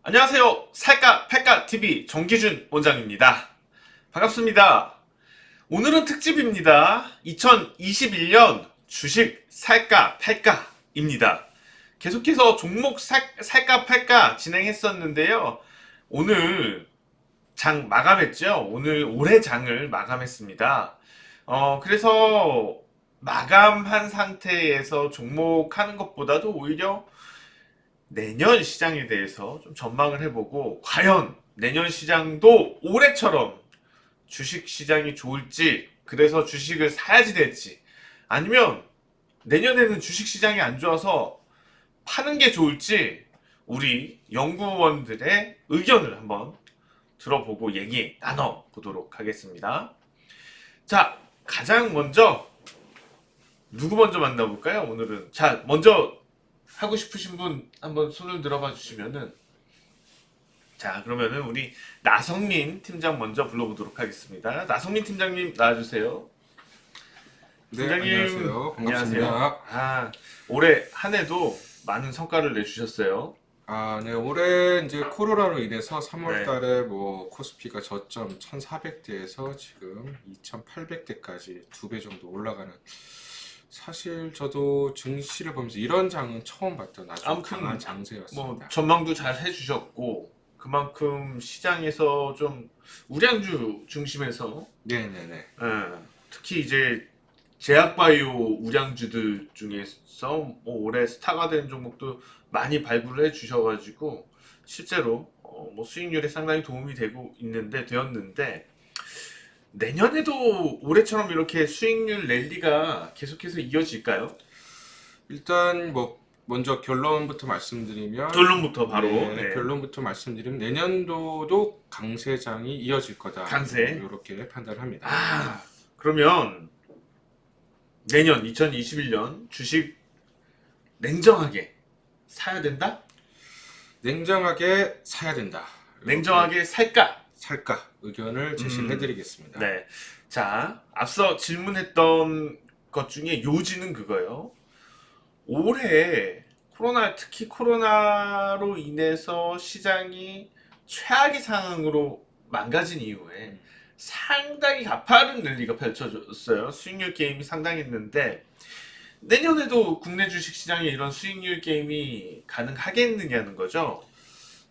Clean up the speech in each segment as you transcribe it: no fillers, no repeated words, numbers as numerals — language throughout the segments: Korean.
안녕하세요. 살까 팔까 TV 정기준 원장입니다. 반갑습니다. 오늘은 특집입니다. 2021년 주식 살까 팔까입니다. 계속해서 종목 살까 팔까 진행했었는데요. 오늘 장 마감했죠. 오늘 올해 장을 마감했습니다. 그래서 마감한 상태에서 종목하는 것보다도 오히려 내년 시장에 대해서 좀 전망을 해보고, 과연 내년 시장도 올해처럼 주식 시장이 좋을지, 그래서 주식을 사야지 될지, 아니면 내년에는 주식 시장이 안 좋아서 파는 게 좋을지, 우리 연구원들의 의견을 한번 들어보고 얘기 나눠보도록 하겠습니다. 자, 가장 먼저 누구 먼저 만나볼까요? 오늘은 자, 먼저 하고 싶으신 분 한번 손을 들어봐 주시면은, 자, 그러면은 우리 나성민 팀장 먼저 불러보도록 하겠습니다. 나성민 팀장님 나와주세요. 네, 팀장님, 안녕하세요. 반갑습니다. 안녕하세요. 올해 한 해도 많은 성과를 내주셨어요. 네, 올해 이제 코로나로 인해서 3월 네. 달에 코스피가 저점 1400대에서 지금 2800대까지 2배 정도 올라가는, 사실 저도 증시를 보면서 이런 장은 처음 봤던 아주 아무튼 강한 장세였습니다. 뭐 전망도 잘 해주셨고, 그만큼 시장에서 좀 우량주 중심에서, 네네네. 특히 이제 제약바이오 우량주들 중에서 뭐 올해 스타가 된 종목도 많이 발굴을 해주셔가지고 실제로 뭐 수익률에 상당히 도움이 되었는데, 내년에도 올해처럼 이렇게 수익률 랠리가 계속해서 이어질까요? 일단 먼저 결론부터 말씀드리면, 결론부터 바로. 결론부터 말씀드리면 내년도도 강세장이 이어질 거다. 강세. 이렇게 판단합니다. 그러면 내년 2021년 주식 냉정하게 사야 된다? 냉정하게 사야 된다. 냉정하게 살까? 살까 의견을 제시를 해드리겠습니다. 네. 자, 앞서 질문했던 것 중에 요지는 그거예요. 올해 특히 코로나로 인해서 시장이 최악의 상황으로 망가진 이후에 상당히 가파른 랠리가 펼쳐졌어요. 수익률 게임이 상당했는데, 내년에도 국내 주식 시장에 이런 수익률 게임이 가능하겠느냐는 거죠.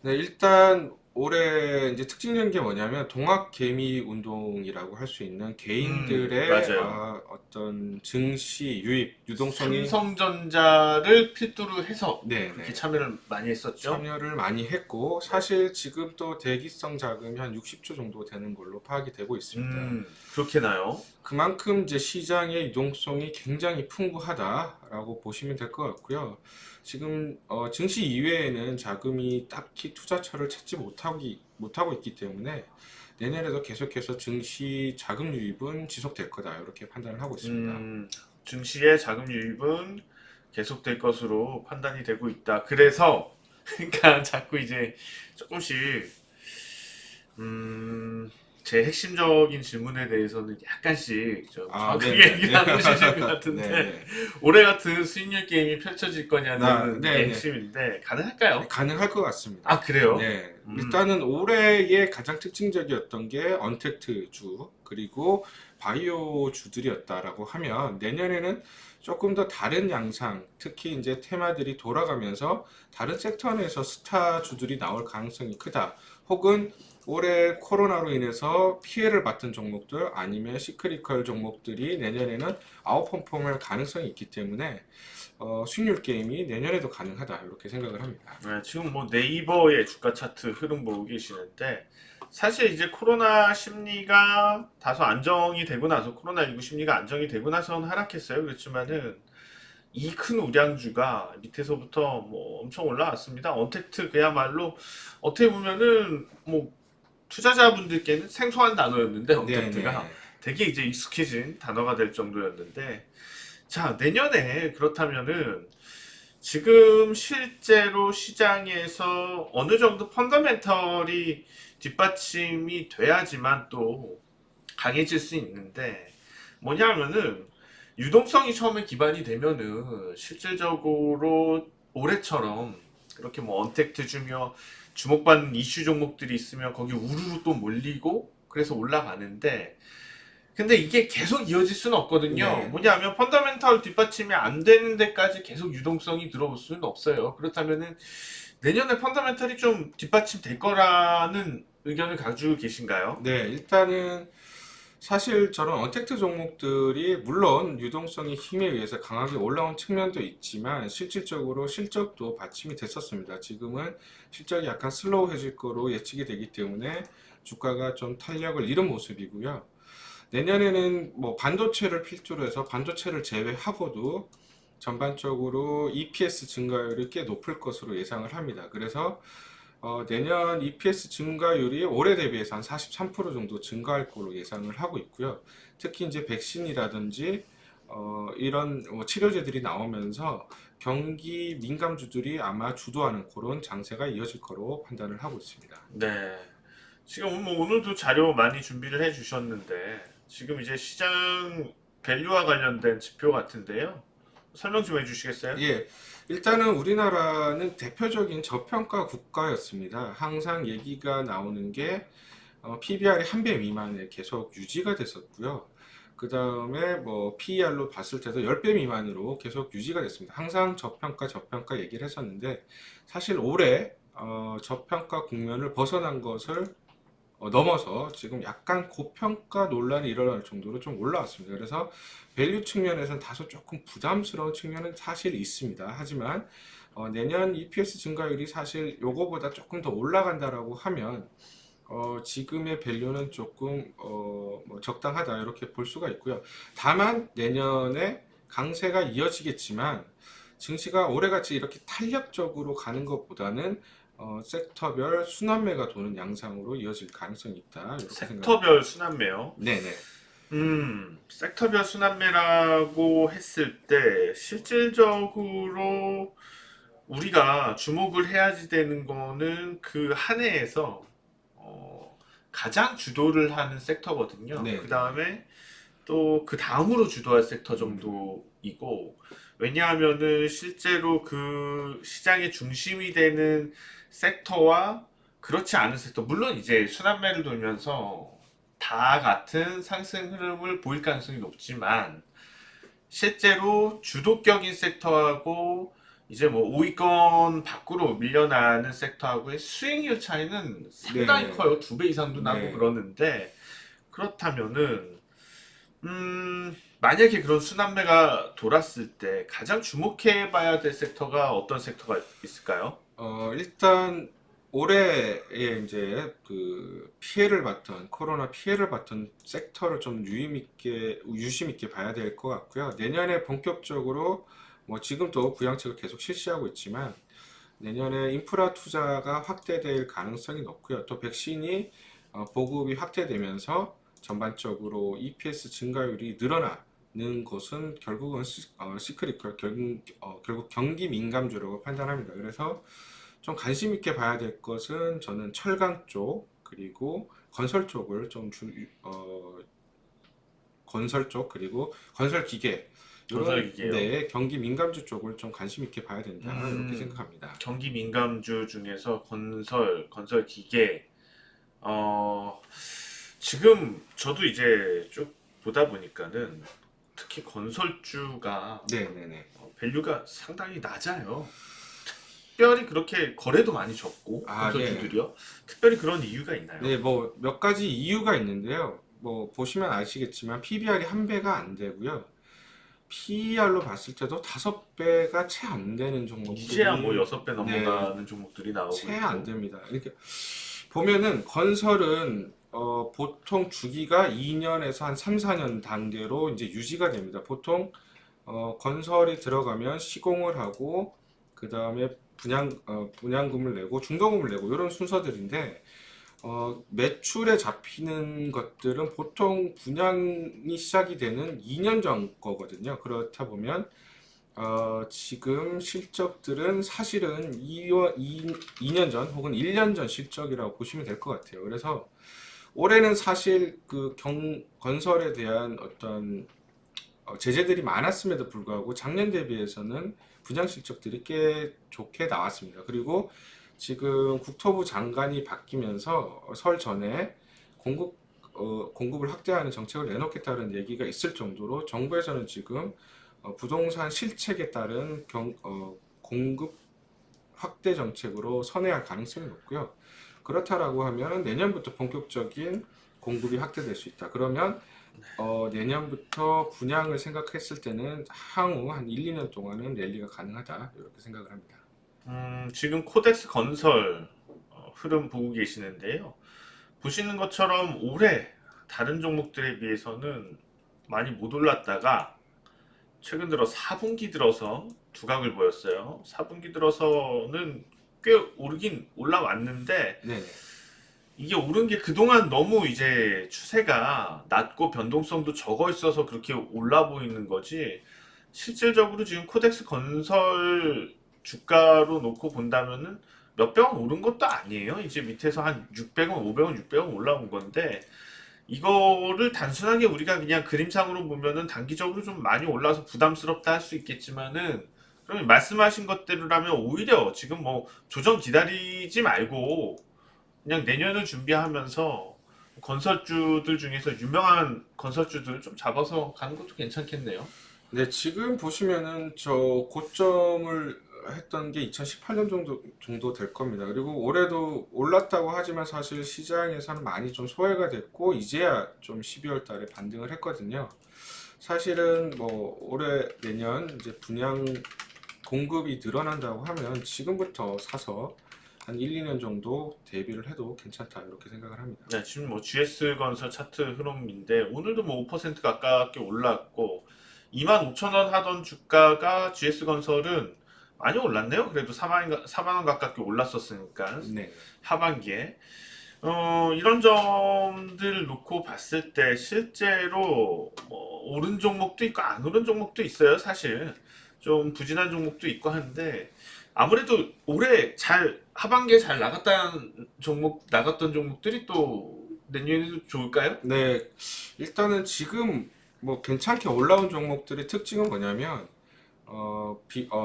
네, 일단 올해 이제 특징적인 게 뭐냐면 동학 개미 운동이라고 할 수 있는 개인들의 맞아요. 어떤 증시 유입 유동성이 삼성전자를 필두로 해서 네, 그렇게 네. 참여를 많이 했었죠. 참여를 많이 했고, 사실 지금 또 대기성 자금이 한 60조 정도 되는 걸로 파악이 되고 있습니다. 그렇게 나요. 그만큼 이제 시장의 유동성이 굉장히 풍부하다라고 보시면 될 것 같고요. 지금 증시 이외에는 자금이 딱히 투자처를 찾지 못하고 있기 때문에 내년에도 계속해서 증시 자금 유입은 지속될 거다, 이렇게 판단을 하고 있습니다. 증시의 자금 유입은 계속될 것으로 판단이 되고 있다. 그래서 그러니까 자꾸 이제 조금씩 제 핵심적인 질문에 대해서는 약간씩 좀 정확하게 네네. 얘기 나누시는 것 같은데, 네네. 올해 같은 수익률 게임이 펼쳐질 거냐는 게 네네. 핵심인데, 가능할까요? 가능할 것 같습니다. 아, 그래요? 네, 일단은 올해의 가장 특징적이었던 게 언택트 주 그리고 바이오 주들이었다라고 하면, 내년에는 조금 더 다른 양상, 특히 이제 테마들이 돌아가면서 다른 섹터 내에서 스타 주들이 나올 가능성이 크다. 혹은 올해 코로나로 인해서 피해를 봤던 종목들, 아니면 시크리컬 종목들이 내년에는 아웃퍼폼할 가능성이 있기 때문에 수익률 게임이 내년에도 가능하다, 이렇게 생각을 합니다. 네, 지금 뭐 네이버의 주가 차트 흐름 보고 계시는데, 사실 이제 코로나 심리가 다소 안정이 되고 나서, 코로나19 심리가 안정이 되고 나서는 하락했어요. 그렇지만은 이 큰 우량주가 밑에서부터 뭐 엄청 올라왔습니다. 언택트 그야말로 어떻게 보면은 뭐 투자자분들께는 생소한 단어였는데, 언택트가 네네. 되게 이제 익숙해진 단어가 될 정도였는데, 자, 내년에 그렇다면은 지금 실제로 시장에서 어느 정도 펀더멘털이 뒷받침이 돼야지만 또 강해질 수 있는데, 뭐냐면은 유동성이 처음에 기반이 되면은 실질적으로 올해처럼 그렇게 뭐 언택트 주며 주목받는 이슈 종목들이 있으면 거기 우르르 또 몰리고 그래서 올라가는데 근데 이게 계속 이어질 수는 없거든요. 네. 뭐냐면 펀더멘털 뒷받침이 안 되는 데까지 계속 유동성이 들어올 수는 없어요. 그렇다면은 내년에 펀더멘털이 좀 뒷받침 될 거라는 의견을 가지고 계신가요? 네, 일단은 사실 저런 언택트 종목들이 물론 유동성이 힘에 의해서 강하게 올라온 측면도 있지만 실질적으로 실적도 받침이 됐었습니다. 지금은 실적이 약간 슬로우해질 거로 예측이 되기 때문에 주가가 좀 탄력을 잃은 모습이고요. 내년에는 뭐 반도체를 필두로 해서 반도체를 제외하고도 전반적으로 EPS 증가율이 꽤 높을 것으로 예상을 합니다. 그래서 내년 EPS 증가율이 올해 대비해서 한 43% 정도 증가할 걸로 예상을 하고 있고요. 특히 이제 백신이라든지 이런 치료제들이 나오면서 경기 민감주들이 아마 주도하는 그런 장세가 이어질 거로 판단을 하고 있습니다. 네. 지금 뭐 오늘도 자료 많이 준비를 해 주셨는데 지금 이제 시장 밸류와 관련된 지표 같은데요. 설명 좀 해주시겠어요? 예, 일단은 우리나라는 대표적인 저평가 국가였습니다. 항상 얘기가 나오는 게 PBR이 한 배 미만에 계속 유지가 됐었고요. 그 다음에 뭐 PER로 봤을 때도 10배 미만으로 계속 유지가 됐습니다. 항상 저평가 얘기를 했었는데 사실 올해 저평가 국면을 벗어난 것을 넘어서 지금 약간 고평가 논란이 일어날 정도로 좀 올라왔습니다. 그래서 밸류 측면에서는 다소 조금 부담스러운 측면은 사실 있습니다. 하지만 내년 EPS 증가율이 사실 요거보다 조금 더 올라간다라고 하면 지금의 밸류는 조금 뭐 적당하다 이렇게 볼 수가 있고요. 다만 내년에 강세가 이어지겠지만 증시가 올해같이 이렇게 탄력적으로 가는 것보다는 섹터별 순환매가 도는 양상으로 이어질 가능성이 있다 이렇게 생각합니다. 섹터별 순환매요. 네네. 섹터별 순환매라고 했을 때 실질적으로 우리가 주목을 해야지 되는 거는 그 한 해에서 가장 주도를 하는 섹터거든요. 네. 그 다음에 또 그 다음으로 주도할 섹터 정도이고 왜냐하면은 실제로 그 시장의 중심이 되는 섹터와 그렇지 않은 섹터 물론 이제 순환매를 돌면서 다 같은 상승 흐름을 보일 가능성이 높지만 실제로 주도격인 섹터하고 이제 뭐 5위권 밖으로 밀려나는 섹터하고의 수익률 차이는 상당히 네. 커요. 2배 이상도 나고 네. 그러는데 그렇다면은 만약에 그런 순환매가 돌았을 때 가장 주목해 봐야 될 섹터가 어떤 섹터가 있을까요? 일단 올해에 이제 그 피해를 봤던 코로나 피해를 봤던 섹터를 좀 유심 있게 봐야 될 것 같고요. 내년에 본격적으로 뭐 지금도 부양책을 계속 실시하고 있지만 내년에 인프라 투자가 확대될 가능성이 높고요. 또 백신이 보급이 확대되면서 전반적으로 EPS 증가율이 늘어나는 것은 결국은 시크릿컬 결국 경기 민감주라고 판단합니다. 그래서 좀 관심 있게 봐야 될 것은 저는 철강 쪽 그리고 건설 쪽을 건설 쪽 그리고 건설 기계 건설 기계요. 네, 경기 민감주 쪽을 좀 관심 있게 봐야 된다 이렇게 생각합니다. 경기 민감주 중에서 건설 기계, 지금 저도 이제 쭉 보다 보니까는 특히 건설주가 네네네. 밸류가 상당히 낮아요. 특별히 그렇게 거래도 많이 적고 아, 건설주들이요. 특별히 그런 이유가 있나요? 네, 뭐 몇 가지 이유가 있는데요. 뭐 보시면 아시겠지만 PBR이 한 배가 안 되고요. PER로 봤을 때도 5배가 채 안 되는 종목들이 이제야 뭐 6배 네, 넘어가는 종목들이 나오고 채 안 있고. 됩니다. 이렇게 보면은 건설은 보통 주기가 2년에서 한 3, 4년 단계로 이제 유지가 됩니다. 보통 건설이 들어가면 시공을 하고 그 다음에 분양금을 내고 중도금을 내고 이런 순서들인데 매출에 잡히는 것들은 보통 분양이 시작이 되는 2년 전 거거든요. 그렇다 보면 지금 실적들은 사실은 2년 전 혹은 1년 전 실적이라고 보시면 될 것 같아요. 그래서 올해는 사실 그 건설에 대한 어떤 제재들이 많았음에도 불구하고 작년 대비해서는 분양 실적들이 꽤 좋게 나왔습니다. 그리고 지금 국토부 장관이 바뀌면서 설 전에 공급을 확대하는 정책을 내놓겠다는 얘기가 있을 정도로 정부에서는 지금 부동산 실책에 따른 공급 확대 정책으로 선회할 가능성이 높고요. 그렇다라고 하면 내년부터 본격적인 공급이 확대될 수 있다. 그러면 내년부터 분양을 생각했을 때는 향후 한 1, 2년 동안은 랠리가 가능하다. 이렇게 생각을 합니다. 지금 코덱스 건설 흐름 보고 계시는데요. 보시는 것처럼 올해 다른 종목들에 비해서는 많이 못 올랐다가 최근 들어 4분기 들어서 두각을 보였어요. 4분기 들어서는 꽤 오르긴 올라왔는데 네네. 이게 오른 게 그동안 너무 이제 추세가 낮고 변동성도 적어 있어서 그렇게 올라 보이는 거지. 실질적으로 지금 코덱스 건설 주가로 놓고 본다면은 몇백 원 오른 것도 아니에요. 이제 밑에서 한 600원, 500원, 600원 올라온 건데 이거를 단순하게 우리가 그냥 그림상으로 보면은 단기적으로 좀 많이 올라서 부담스럽다 할 수 있겠지만은 그럼 말씀하신 것대로라면 오히려 지금 뭐 조정 기다리지 말고 그냥 내년을 준비하면서 건설주들 중에서 유명한 건설주들 좀 잡아서 가는 것도 괜찮겠네요. 네, 지금 보시면은 저 고점을 했던 게 2018년 정도 될 겁니다. 그리고 올해도 올랐다고 하지만 사실 시장에서는 많이 좀 소외가 됐고 이제야 좀 12월 달에 반등을 했거든요. 사실은 뭐 올해 내년 이제 분양 공급이 늘어난다고 하면 지금부터 사서 한 1, 2년 정도 대비를 해도 괜찮다 이렇게 생각을 합니다. 네, 지금 뭐 GS 건설 차트 흐름인데 오늘도 뭐 5% 가깝게 올랐고 25,000원 하던 주가가 GS 건설은 많이 올랐네요. 그래도 4만 원 가깝게 올랐었으니까 네. 하반기에 이런 점들 놓고 봤을 때 실제로 뭐 오른 종목도 있고 안 오른 종목도 있어요. 사실 좀 부진한 종목도 있고 한데 아무래도 올해 잘 하반기에 잘 나갔던 종목들이 또 내년에도 좋을까요? 네, 일단은 지금 뭐 괜찮게 올라온 종목들의 특징은 뭐냐면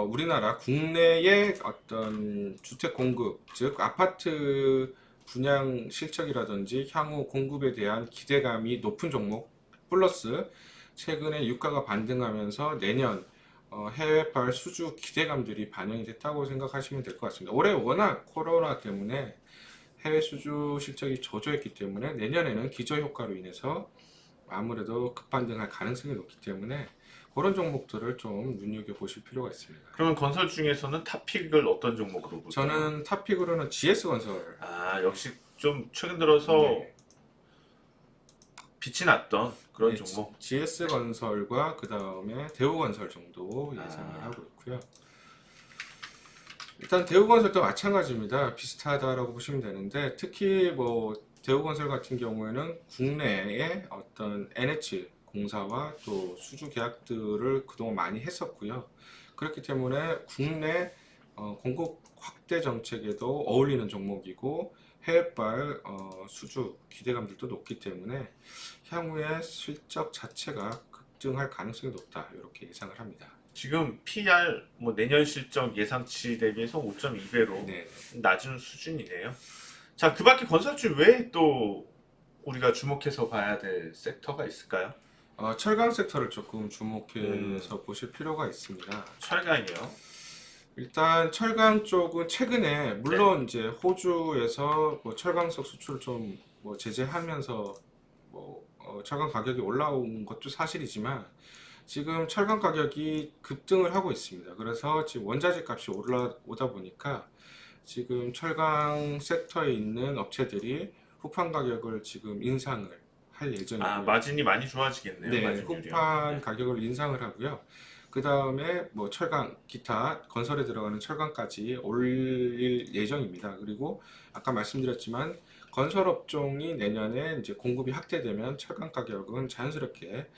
우리나라 국내의 어떤 주택 공급, 즉 아파트 분양 실적이라든지 향후 공급에 대한 기대감이 높은 종목, 플러스 최근에 유가가 반등하면서 내년 해외발 수주 기대감들이 반영이 됐다고 생각하시면 될 것 같습니다. 올해 워낙 코로나 때문에 해외 수주 실적이 저조했기 때문에 내년에는 기저효과로 인해서 아무래도 급반등할 가능성이 높기 때문에 그런 종목들을 좀 눈여겨보실 필요가 있습니다. 그러면 건설 중에서는 탑픽을 어떤 종목으로 볼까요? 저는 탑픽으로는 GS건설. 아, 역시 좀 최근 들어서 네. 빛이 났던 그런 네, 종목. GS건설과 그 다음에 대우건설 정도 예상을 아. 하고 있고요. 일단 대우건설도 마찬가지입니다. 비슷하다라고 보시면 되는데 특히 뭐 대우건설 같은 경우에는 국내의 어떤 NH 공사와 또 수주 계약들을 그동안 많이 했었고요. 그렇기 때문에 국내 공급 확대 정책에도 어울리는 종목이고 해외발 수주 기대감들도 높기 때문에 향후에 실적 자체가 급등할 가능성이 높다 이렇게 예상을 합니다. 지금 PR 뭐 내년 실적 예상치 대비해서 5.2배로 네. 낮은 수준이네요. 자, 그 밖에 건설주 외에 또 우리가 주목해서 봐야 될 섹터가 있을까요? 철강 섹터를 조금 주목해서 보실 필요가 있습니다. 철강이요. 일단 철강 쪽은 최근에 물론 이제 호주에서 뭐 철강석 수출 좀 뭐 제재하면서 뭐 철강 가격이 올라온 것도 사실이지만 지금 철강 가격이 급등을 하고 있습니다. 그래서 지금 원자재 값이 올라오다 보니까 지금 철강 섹터에 있는 업체들이 후판 가격을 지금 인상을 할 아, 예정이고요. 마진이 많이 좋아지겠네요. 네, 마진율이요. 후판 네. 가격을 인상을 하고요. 그 다음에 뭐 철강, 기타 건설에 들어가는 철강까지 올릴 예정입니다. 그리고 아까 말씀드렸지만 건설 업종이 내년에 이제 공급이 확대되면 철강 가격은 자연스럽게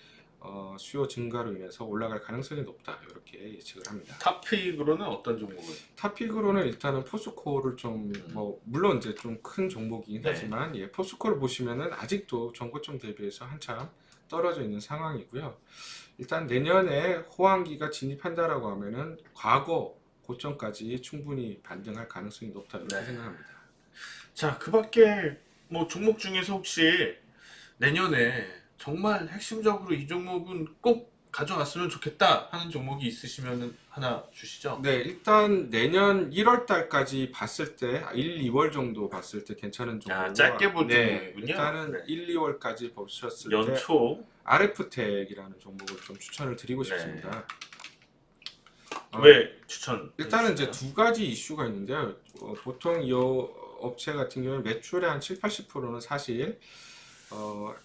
수요 증가로 인해서 올라갈 가능성이 높다. 이렇게 예측을 합니다. 탑픽으로는 어떤 종목을? 탑픽으로는 일단은 포스코를 좀 뭐 물론 이제 좀 큰 종목이긴 네. 하지만 예, 포스코를 보시면은 아직도 전고점 대비해서 한참 떨어져 있는 상황이고요. 일단 내년에 호황기가 진입한다라고 하면은 과거 고점까지 충분히 반등할 가능성이 높다 이렇게 네. 생각합니다. 자, 그 밖에 뭐 종목 중에서 혹시 내년에 정말 핵심적으로 이 종목은 꼭 가져갔으면 좋겠다 하는 종목이 있으시면 하나 주시죠. 네, 일단 내년 1월 달까지 봤을 때 1, 2월 정도 봤을 때 괜찮은 아, 종목으로 짧게 볼 네, 종목이군요. 일단은 네. 1, 2월까지 보셨을 때 연초. RF텍이라는 종목을 좀 추천을 드리고 네. 싶습니다. 왜 추천? 일단은 이제 두 가지 이슈가 있는데요. 보통 이 업체 같은 경우는 매출의 한 7, 80%는 사실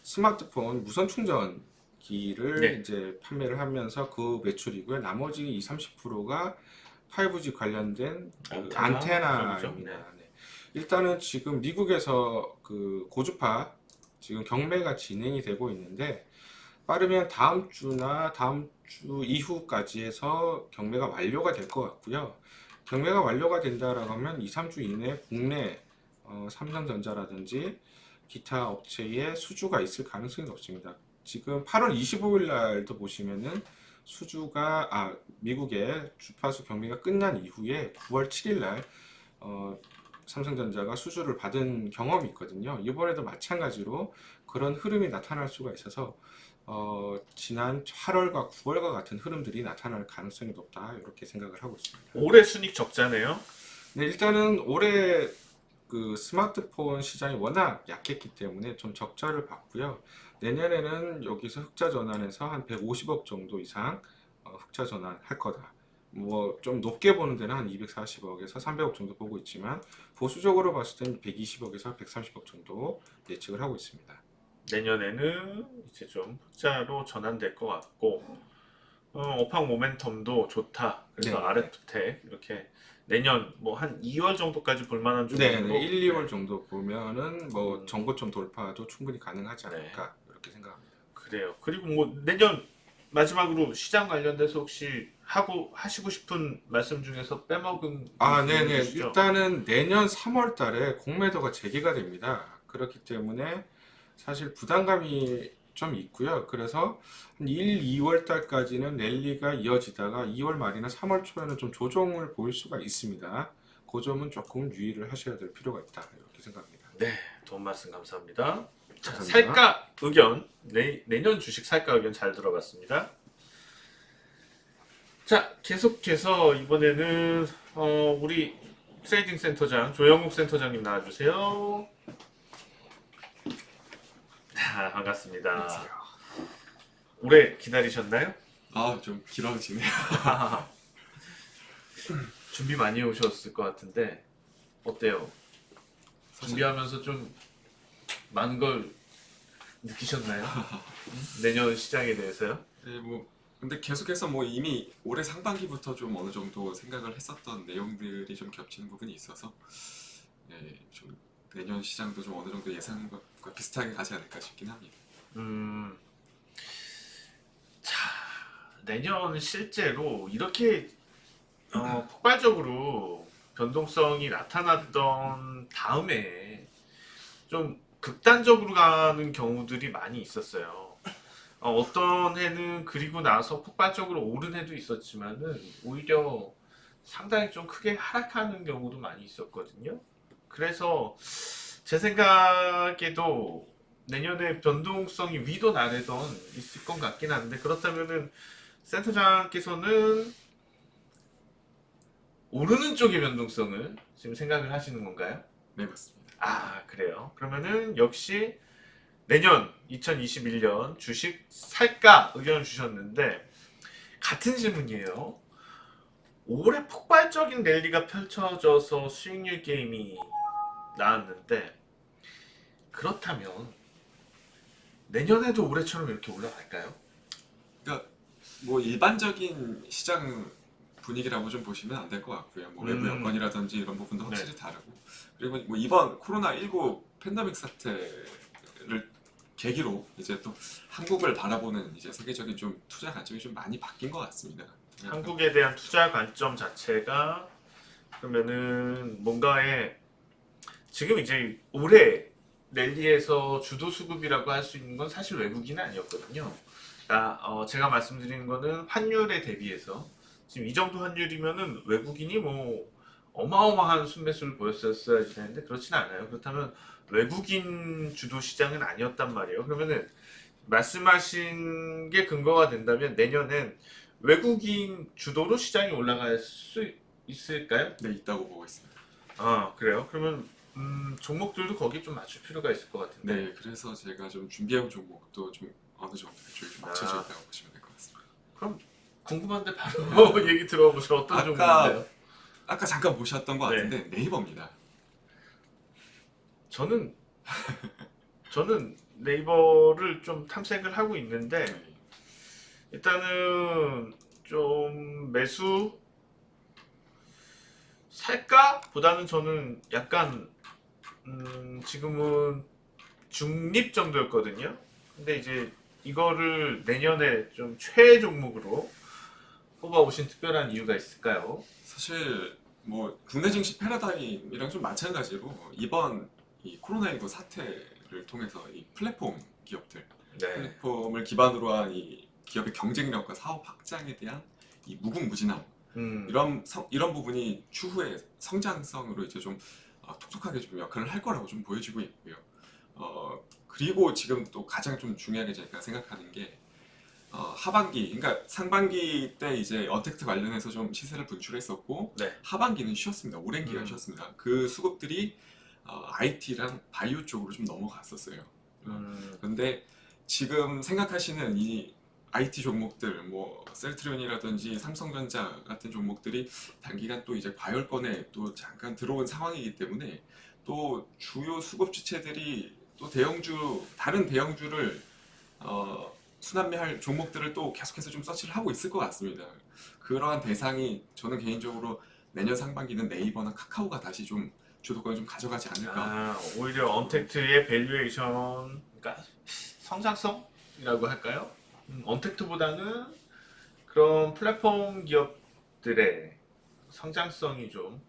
스마트폰 무선 충전기를 네. 이제 판매를 하면서 그 매출이고요. 나머지 20, 30%가 5G 관련된 그 안테나 쪽이죠? 안테나입니다. 네. 네. 일단은 지금 미국에서 그 고주파 지금 경매가 진행이 되고 있는데 빠르면 다음 주나 다음 주 이후까지 해서 경매가 완료가 될 것 같고요. 경매가 완료가 된다라고 하면 2, 3주 이내에 국내 삼성전자라든지 기타 업체에 수주가 있을 가능성이 높습니다. 지금 8월 25일 날도 보시면은 미국의 주파수 경매가 끝난 이후에 9월 7일 날 삼성전자가 수주를 받은 경험이 있거든요. 이번에도 마찬가지로 그런 흐름이 나타날 수가 있어서 지난 8월과 9월과 같은 흐름들이 나타날 가능성이 높다 이렇게 생각을 하고 있습니다. 올해 순익 적자네요. 네, 일단은 올해 그 스마트폰 시장이 워낙 약했기 때문에 좀 적자를 봤고요. 내년에는 여기서 흑자 전환해서 한 150억 정도 이상 흑자 전환할 거다. 뭐 좀 높게 보는 데는 한 240억에서 300억 정도 보고 있지만 보수적으로 봤을 때는 120억에서 130억 정도 예측을 하고 있습니다. 내년에는 이제 좀 흑자로 전환될 것 같고 업황 모멘텀도 좋다. 그래서 네, RF텍 이렇게 내년 뭐 한 2월 정도까지 볼 만한 네, 종목으로 네, 1, 2월 정도 보면은 뭐 음, 전고점 돌파도 충분히 가능하지 네. 않을까 이렇게 생각합니다. 그래요. 그리고 뭐 내년 마지막으로 시장 관련돼서 혹시 하시고 싶은 말씀 중에서 빼먹은 네네. 있으시죠? 일단은 내년 3월 달에 공매도가 재개가 됩니다. 그렇기 때문에 사실 부담감이 좀 있고요. 그래서 한 1, 2월 달까지는 랠리가 이어지다가 2월 말이나 3월 초에는 좀 조정을 보일 수가 있습니다. 그 점은 조금 유의를 하셔야 될 필요가 있다. 이렇게 생각합니다. 네, 도움 말씀 감사합니다. 자, 감사합니다. 살까 의견, 내년 주식 살까 의견 잘 들어봤습니다. 자, 계속해서 이번에는 우리 트레이딩 센터장 조영욱 센터장님 나와주세요. 반갑습니다. 오래 기다리셨나요? 좀 길어지네요. 준비 많이 해오셨을 것 같은데 어때요? 준비하면서 좀 많은 걸 느끼셨나요? 내년 시장에 대해서요? 네, 근데 계속해서 이미 올해 상반기부터 좀 어느 정도 생각을 했었던 내용들이 좀 겹치는 부분이 있어서 네, 좀 내년 시장도 좀 어느 정도 예상과 비슷하게 가지 않을까 싶긴 합니다. 음, 자, 내년 실제로 이렇게 폭발적으로 변동성이 나타났던 다음에 좀 극단적으로 가는 경우들이 많이 있었어요. 어떤 해는 그리고 나서 폭발적으로 오른 해도 있었지만은 오히려 상당히 좀 크게 하락하는 경우도 많이 있었거든요. 그래서 제 생각에도 내년에 변동성이 위든 아래든 있을 것 같긴 한데 그렇다면은 센터장께서는 오르는 쪽의 변동성을 지금 생각을 하시는 건가요? 네, 맞습니다. 아, 그래요. 그러면은 역시 내년 2021년 주식 살까 의견을 주셨는데 같은 질문이에요. 올해 폭발적인 랠리가 펼쳐져서 수익률 게임이 나왔는데 그렇다면 내년에도 올해처럼 이렇게 올라갈까요? 그러니까 일반적인 시장 분위기라고 좀 보시면 안 될 것 같고요. 외부 여건이라든지 이런 부분도 확실히 다르고 그리고 이번 코로나19 팬데믹 사태를 계기로 이제 또 한국을 바라보는 이제 세계적인 좀 투자 관점이 좀 많이 바뀐 것 같습니다. 한국에 대한 투자 관점 자체가 그러면은 뭔가에 지금 이제 올해 랠리에서 주도 수급이라고 할 수 있는 건 사실 외국인은 아니었거든요. 그러니까 제가 말씀드리는 거는 환율에 대비해서 지금 이 정도 환율이면은 외국인이 뭐 어마어마한 순매수를 보였었어야 되는데 그렇진 않아요. 그렇다면 외국인 주도 시장은 아니었단 말이에요. 그러면은 말씀하신 게 근거가 된다면 내년엔 외국인 주도로 시장이 올라갈 수 있을까요? 네, 있다고 보고 있습니다. 아, 그래요? 그러면 종목들도 거기에 좀 맞출 필요가 있을 것 같은데. 네, 그래서 제가 좀 준비해온 종목도 좀 어느 정도 대충 좀 맞춰져 아. 있다고 보시면 될 것 같습니다. 그럼 궁금한데 바로 얘기 들어보세요. 어떤 아까- 종목인데요? 아까 잠깐 보셨던 것 네. 같은데 네이버입니다. 저는 네이버를 좀 탐색을 하고 있는데 네. 일단은 좀 매수 살까? 보다는 저는 약간 지금은 중립 정도였거든요. 근데 이제 이거를 내년에 좀 최애 종목으로 뽑아오신 특별한 이유가 있을까요? 사실 뭐 국내 증시 패러다임이랑 좀 마찬가지로 이번 이 코로나19 사태를 통해서 이 플랫폼 기업들, 네. 플랫폼을 기반으로 한 이 기업의 경쟁력과 사업 확장에 대한 이 무궁무진함 이런 부분이 추후에 성장성으로 이제 좀 톡톡하게 좀 역할을 할 거라고 좀 보여지고 있고요. 그리고 지금 또 가장 좀 중요하게 제가 생각하는 게 하반기, 그러니까 상반기 때 이제 언택트 관련해서 좀 시세를 분출했었고 네. 하반기는 쉬었습니다. 오랜 기간 쉬었습니다. 그 수급들이 IT랑 바이오 쪽으로 좀 넘어갔었어요. 그런데 지금 생각하시는 이 IT 종목들, 뭐 셀트리온이라든지 삼성전자 같은 종목들이 단기간 또 이제 과열권에 또 잠깐 들어온 상황이기 때문에 또 주요 수급 주체들이 또 다른 대형주를 순환매할 종목들을 또 계속해서 좀 서치를 하고 있을 것 같습니다. 그러한 대상이 저는 개인적으로 내년 상반기는 네이버나 카카오가 다시 좀 주도권을 좀 가져가지 않을까. 오히려 언택트의 밸류에이션, 그러니까 성장성이라고 할까요? 언택트보다는 그런 플랫폼 기업들의 성장성이 좀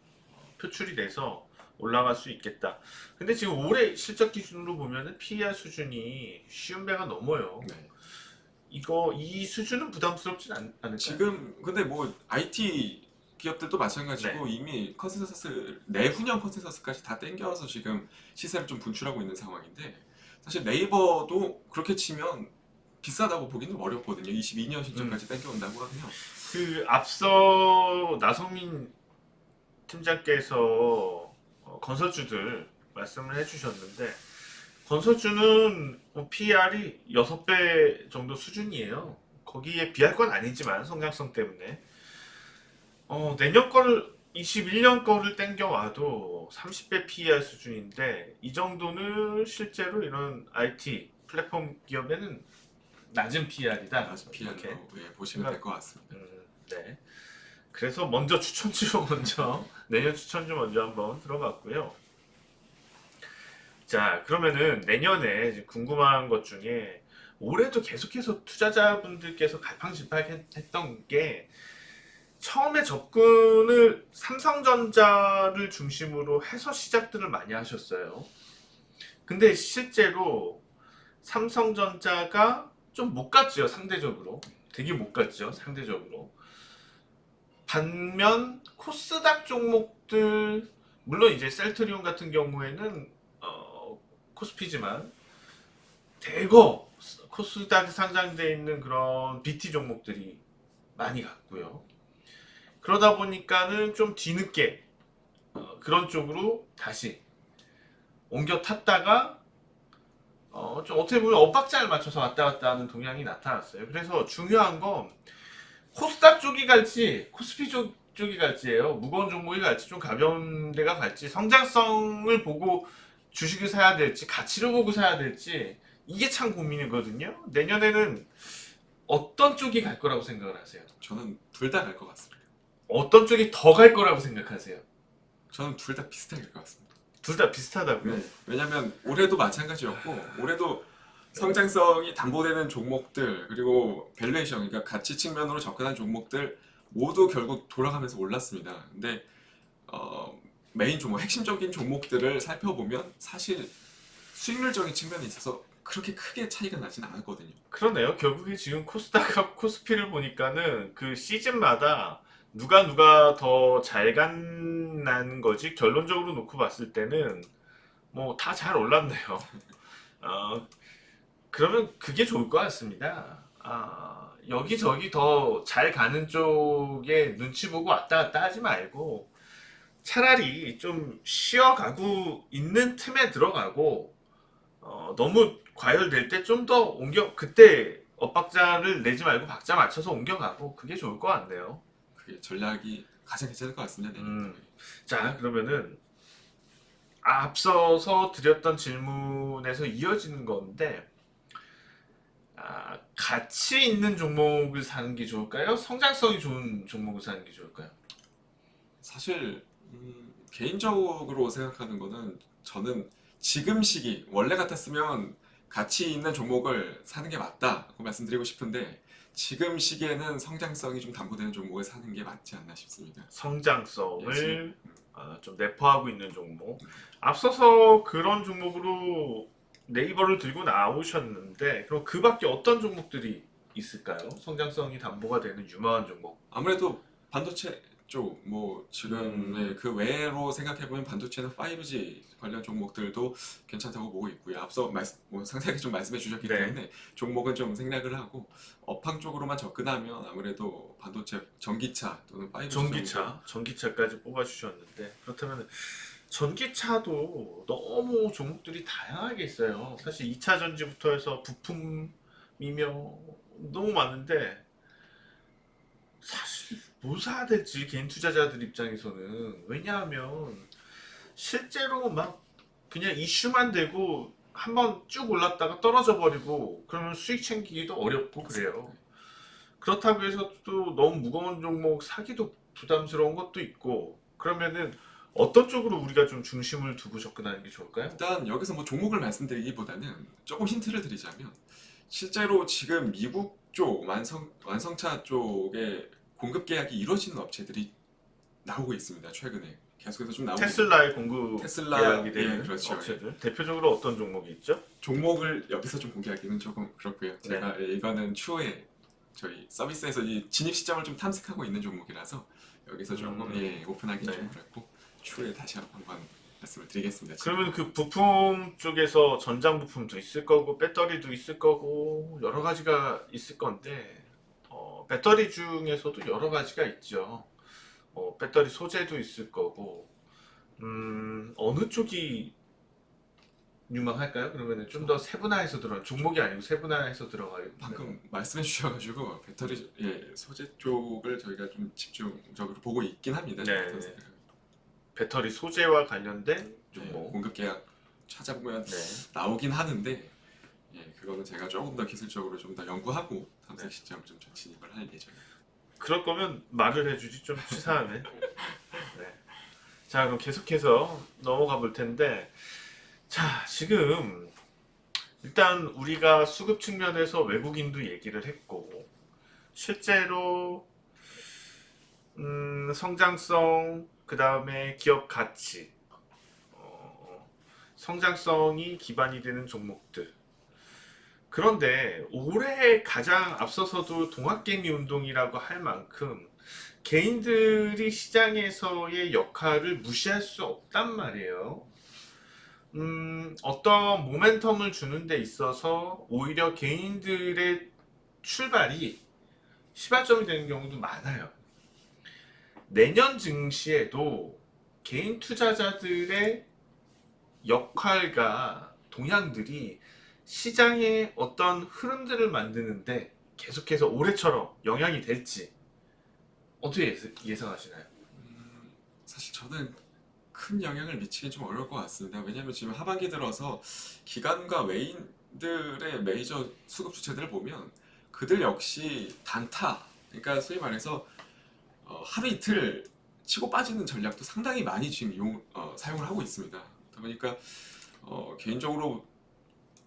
표출이 돼서 올라갈 수 있겠다. 근데 지금 올해 실적 기준으로 보면은 PER 수준이 쉬운 배가 넘어요. 네. 이 수준은 부담스럽진 않을까요? 지금 근데 뭐 IT 기업들도 마찬가지고 이미 내후년 컨센서스까지 다 땡겨와서 지금 시세를 좀 분출하고 있는 상황인데 사실 네이버도 그렇게 치면 비싸다고 보기는 어렵거든요. 22년 실적까지 땡겨온다고 하면. 그 앞서 나성민 팀장께서 건설주들 말씀을 해주셨는데 건설주는 PER이 6배 정도 수준이에요. 거기에 비할 건 아니지만 성장성 때문에 내년 거를 21년 거를 땡겨와도 30배 PER 수준인데 이 정도는 실제로 이런 IT 플랫폼 기업에는 낮은 PER이다. 아주 피하는 이렇게. 거 보시면 될 것 같습니다. 네. 그래서 먼저 내년 추천주 먼저 한번 들어봤고요. 자, 그러면은 내년에 이제 궁금한 것 중에 올해도 계속해서 투자자분들께서 갈팡질팡했던 게 처음에 접근을 삼성전자를 중심으로 해서 시작들을 많이 하셨어요. 근데 실제로 삼성전자가 좀 못 갔죠, 상대적으로. 되게 못 갔죠, 상대적으로. 반면 코스닥 종목들, 물론 이제 셀트리온 같은 경우에는 코스피지만 대거 코스닥에 상장되어 있는 그런 BT 종목들이 많이 갔고요. 그러다 보니까는 좀 뒤늦게 그런 쪽으로 다시 옮겨 탔다가 좀 어떻게 보면 엇박자를 맞춰서 왔다 갔다 하는 동향이 나타났어요. 그래서 중요한 건 코스닥 쪽이 갈지 코스피 쪽이 갈지예요. 무거운 종목이 갈지 좀 가벼운 데가 갈지 성장성을 보고 주식을 사야 될지 가치를 보고 사야 될지 이게 참 고민이거든요. 내년에는 어떤 쪽이 갈 거라고 생각을 하세요? 저는 둘 다 갈 것 같습니다. 어떤 쪽이 더 갈 거라고 생각하세요? 저는 둘 다 비슷하게 갈 것 같습니다. 둘 다 비슷하다고요? 네. 왜냐면 올해도 마찬가지였고 올해도 성장성이 담보되는 종목들 그리고 밸류에이션 그러니까 가치 측면으로 접근한 종목들 모두 결국 돌아가면서 올랐습니다. 근데 메인 종목 핵심적인 종목들을 살펴보면 사실 수익률적인 측면에 있어서 그렇게 크게 차이가 나진 않았거든요. 그러네요. 결국에 지금 코스닥하고 코스피를 보니까는 그 시즌마다 누가 더 잘 간다는 거지 결론적으로 놓고 봤을 때는 뭐 다 잘 올랐네요. 어, 그러면 그게 좋을 것 같습니다. 여기저기 더 잘 가는 쪽에 눈치 보고 왔다 갔다 하지 말고 차라리 좀 쉬어가고 있는 틈에 들어가고 너무 과열될 때 좀 더 그때 엇박자를 내지 말고 박자 맞춰서 옮겨가고 그게 좋을 것 같네요. 그게 전략이 가장 괜찮을 것 같습니다. 내년 자, 그러면은 앞서서 드렸던 질문에서 이어지는 건데 가치 있는 종목을 사는 게 좋을까요? 성장성이 좋은 종목을 사는 게 좋을까요? 사실 개인적으로 생각하는 거는 저는 지금 시기 원래 같았으면 가치 있는 종목을 사는 게 맞다고 말씀드리고 싶은데 지금 시기에는 성장성이 좀 담보되는 종목을 사는 게 맞지 않나 싶습니다. 성장성을 좀 내포하고 있는 종목. 앞서서 그런 종목으로 네이버를 들고 나오셨는데 그럼 그 밖에 어떤 종목들이 있을까요? 성장성이 담보가 되는 유망한 종목. 아무래도 반도체 쪽, 뭐 지금 그 외로 생각해보면 반도체는 5G 관련 종목들도 괜찮다고 보고 있고요. 앞서 뭐 상세하게 좀 말씀해 주셨기 네. 때문에 종목은 좀 생략을 하고 업황 쪽으로만 접근하면 아무래도 반도체, 전기차 또는 5G 전기차까지 뽑아주셨는데 그렇다면 전기차도 너무 종목들이 다양하게 있어요. 사실 2차 전지부터 해서 부품이며 너무 많은데 사실 뭐 사야 될지 개인 투자자들 입장에서는 왜냐하면 실제로 막 그냥 이슈만 되고 한번 쭉 올랐다가 떨어져 버리고 그러면 수익 챙기기도 어렵고 그래요. 그렇다고 해서 또 너무 무거운 종목 사기도 부담스러운 것도 있고 그러면은 어떤 쪽으로 우리가 좀 중심을 두고 접근하는 게 좋을까요? 일단 여기서 뭐 종목을 말씀드리기보다는 조금 힌트를 드리자면 실제로 지금 미국 쪽 완성차 쪽에 공급 계약이 이루어지는 업체들이 나오고 있습니다. 최근에 계속해서 좀 나오고 테슬라의 공급 테슬라, 계약이 되는 예, 그렇죠. 업체들 대표적으로 어떤 종목이 있죠? 종목을 여기서 좀 공개하기는 조금 그렇고요. 제가 이거는 추후에 저희 서비스에서 이 진입 시점을 좀 탐색하고 있는 종목이라서 여기서 조금 오픈하기 좀 그렇고 추후에 다시 한번 말씀을 드리겠습니다. 그러면 그 부품 쪽에서 전장 부품도 있을 거고 배터리도 있을 거고 여러 가지가 있을 건데 배터리 중에서도 여러 가지가 있죠. 배터리 소재도 있을 거고 어느 쪽이 유망할까요? 그러면 좀 더 세분화해서 종목이 아니고 세분화해서 들어가요. 방금 말씀해 주셔가지고 배터리 소재 쪽을 저희가 좀 집중적으로 보고 있긴 합니다. 네. 배터리 소재와 관련된 종목. 공급 계약 찾아보면 네. 나오긴 하는데 그거는 제가 조금 더 기술적으로 좀 더 연구하고 탐색 시점을 좀 진입을 할 예정입니다. 그럴 거면 말을 해주지 좀 치사하네. 네. 자, 그럼 계속해서 넘어가 볼 텐데, 자, 지금 일단 우리가 수급 측면에서 외국인도 얘기를 했고, 실제로 성장성, 그 다음에 기업 가치, 성장성이 기반이 되는 종목들. 그런데 올해 가장 앞서서도 동학개미 운동이라고 할 만큼 개인들이 시장에서의 역할을 무시할 수 없단 말이에요. 어떤 모멘텀을 주는 데 있어서 오히려 개인들의 출발이 시발점이 되는 경우도 많아요. 내년 증시에도 개인 투자자들의 역할과 동향들이 시장의 어떤 흐름들을 만드는데 계속해서 올해처럼 영향이 될지 어떻게 예상하시나요? 사실 저는 큰 영향을 미치긴 좀 어려울 것 같습니다. 왜냐하면 지금 하반기 들어서 기관과 외인들의 메이저 수급 주체들을 보면 그들 역시 단타, 그러니까 소위 말해서 하루 이틀 치고 빠지는 전략도 상당히 많이 지금 사용을 하고 있습니다. 그러다 보니까 개인적으로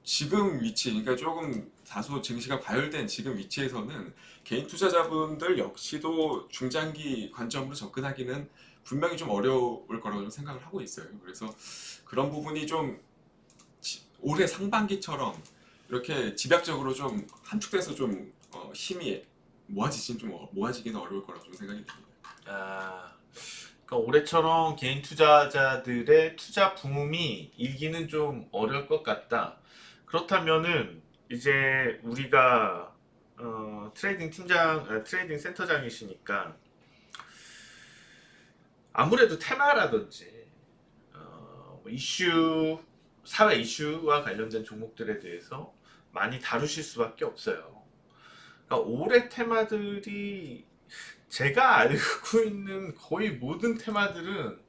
지금 위치, 그러니까 조금 다소 증시가 과열된 지금 위치에서는 개인 투자자분들 역시도 중장기 관점으로 접근하기는 분명히 좀 어려울 거라고 좀 생각을 하고 있어요. 그래서 그런 부분이 좀 올해 상반기처럼 이렇게 집약적으로 좀 함축돼서 좀 힘이 모아지기는 어려울 거라고 좀 생각이 듭니다. 그러니까 올해처럼 개인 투자자들의 투자 붐이 일기는 좀 어려울 것 같다. 그렇다면은 이제 우리가 트레이딩 센터장이시니까 아무래도 테마라든지 뭐 사회 이슈와 관련된 종목들에 대해서 많이 다루실 수밖에 없어요. 그러니까 올해 테마들이 제가 알고 있는 거의 모든 테마들은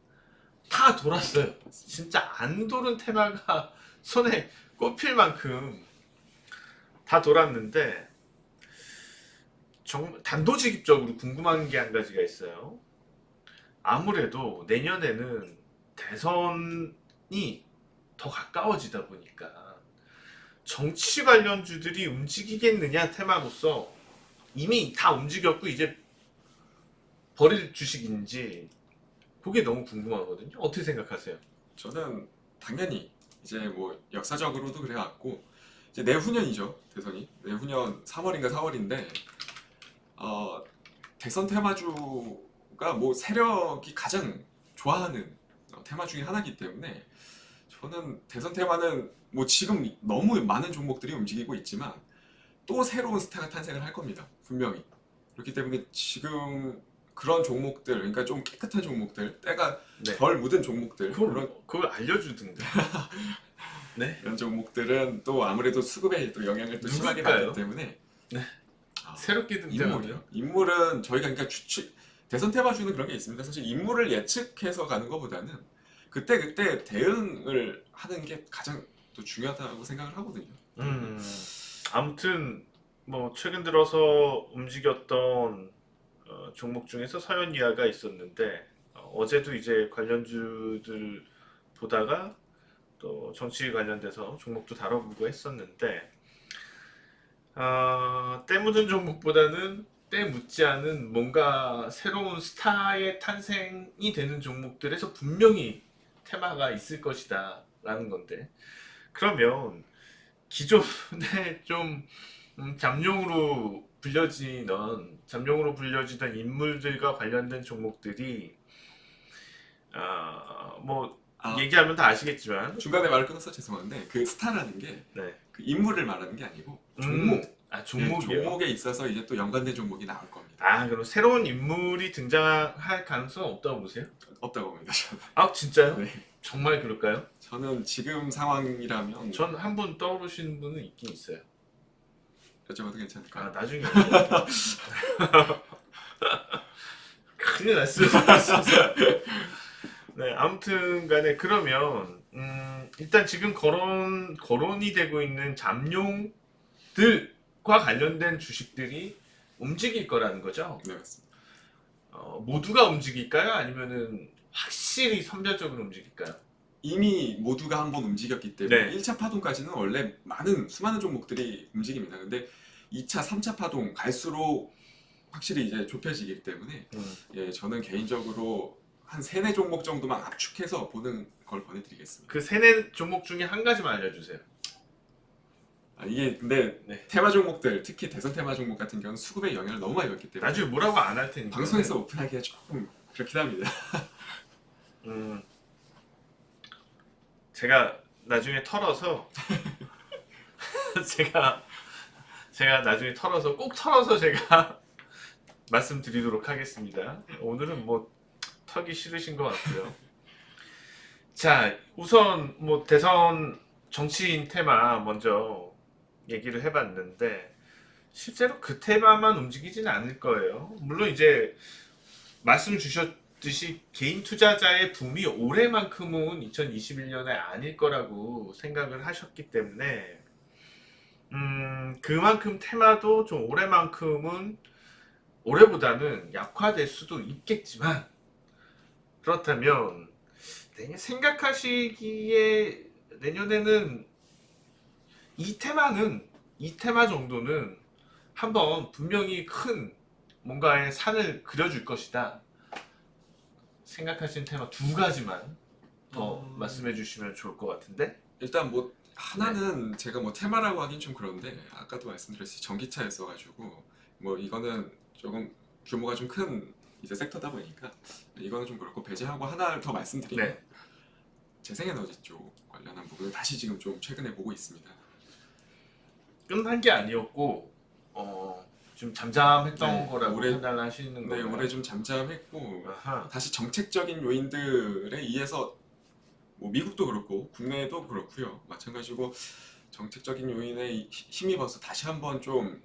다 돌았어요. 진짜 안 도는 테마가 손에 꼽힐 만큼 다 돌았는데 단도직입적으로 궁금한 게 한 가지가 있어요. 아무래도 내년에는 대선이 더 가까워지다 보니까 정치 관련주들이 움직이겠느냐 테마로서 이미 다 움직였고 이제 버릴 주식인지 그게 너무 궁금하거든요. 어떻게 생각하세요? 저는 당연히 이제 뭐 역사적으로도 그래왔고 이제 내후년이죠. 대선이 내후년 3월인가 4월인데 대선 테마주가 뭐 세력이 가장 좋아하는 테마 중에 하나이기 때문에 저는 대선 테마는 뭐 지금 너무 많은 종목들이 움직이고 있지만 또 새로운 스타가 탄생을 할 겁니다. 분명히. 그렇기 때문에 지금 그런 종목들, 그러니까 좀 깨끗한 종목들, 때가 네. 덜 묻은 종목들, 그걸 알려주든가. 네. 이런 종목들은 또 아무래도 수급에 또 영향을 또 심하게 누굴까요? 받기 때문에 네. 새롭게 등장하네요. 인물은 저희가 그러니까 대선 테마주는 그런 게 있습니다. 사실 인물을 예측해서 가는 것보다는 그때 대응을 하는 게 가장 또 중요하다고 생각을 하거든요. 아무튼 뭐 최근 들어서 움직였던 종목 중에서 서현이하가 있었는데 어제도 이제 관련주들 보다가 또 정치 관련돼서 종목도 다뤄보고 했었는데 때 묻은 종목보다는 때 묻지 않은 뭔가 새로운 스타의 탄생이 되는 종목들에서 분명히 테마가 있을 것이다 라는 건데 그러면 기존에 좀 잠룡으로 불려지던 인물들과 관련된 종목들이 뭐 얘기하면 다 아시겠지만 중간에 말을 끊어서 죄송한데 그 스타라는 게 그 네. 인물을 말하는 게 아니고 종목. 종목이요. 종목에 있어서 이제 또 연관된 종목이 나올 겁니다. 그럼 새로운 인물이 등장할 가능성은 없다고 보세요? 없다고 봅니다. 저는. 진짜요? 네. 정말 그럴까요? 저는 지금 상황이라면 전 한 분 떠오르시는 분은 있긴 있어요. 여쭤봐도 괜찮을까요? 나중에 큰일 났어요. 네, 아무튼 간에 그러면 일단 지금 거론이 되고 있는 잠룡들과 관련된 주식들이 움직일 거라는 거죠? 네, 맞습니다. 모두가 움직일까요? 아니면은 확실히 선별적으로 움직일까요? 이미 모두가 한번 움직였기 때문에 네. 1차 파동까지는 원래 수많은 종목들이 움직입니다. 근데 2차, 3차 파동 갈수록 확실히 이제 좁혀지기 때문에 예, 저는 개인적으로 한 3, 4종목 정도만 압축해서 보는 걸 권해드리겠습니다. 그 3, 4 종목 중에 한 가지만 알려주세요. 이게 근데 네. 테마 종목들, 특히 대선 테마 종목 같은 경우는 수급에 영향을 너무 많이 받기 때문에 나중에 뭐라고 안 할 테니까. 방송에서 오픈하기가 조금 그렇긴 합니다. 제가 나중에 털어서 제가 나중에 꼭 털어서 제가 말씀드리도록 하겠습니다. 오늘은 뭐 털기 싫으신 것 같고요. 자, 우선 뭐 대선 정치인 테마 먼저 얘기를 해봤는데 실제로 그 테마만 움직이지는 않을 거예요. 물론 이제 말씀 주셨듯이 개인 투자자의 붐이 올해만큼은 2021년에 아닐 거라고 생각을 하셨기 때문에 그만큼 테마도 좀 올해보다는 약화될 수도 있겠지만 그렇다면 생각하시기에 내년에는 이 테마 정도는 한번 분명히 큰 뭔가의 산을 그려줄 것이다 생각하시는 테마 2가지만 더 말씀해 주시면 좋을 것 같은데. 일단 뭐 하나는 제가 뭐 테마라고 하긴 좀 그런데 아까도 말씀드렸듯이 전기차였어가지고 뭐 이거는 조금 규모가 좀 큰 이제 섹터다 보니까 이거는 좀 그렇고 배제하고 하나를 더 말씀드리면 네. 재생에너지 쪽 관련한 부분을 다시 지금 좀 최근에 보고 있습니다. 끝난 게 아니었고 좀 잠잠했던 네, 거라고 올해- 판단을 하시는 네, 건가요? 올해 좀 잠잠했고 아하. 다시 정책적인 요인들에 의해서 뭐 미국도 그렇고 국내도 그렇고요. 마찬가지고 정책적인 요인에 힘입어서 다시 한번 좀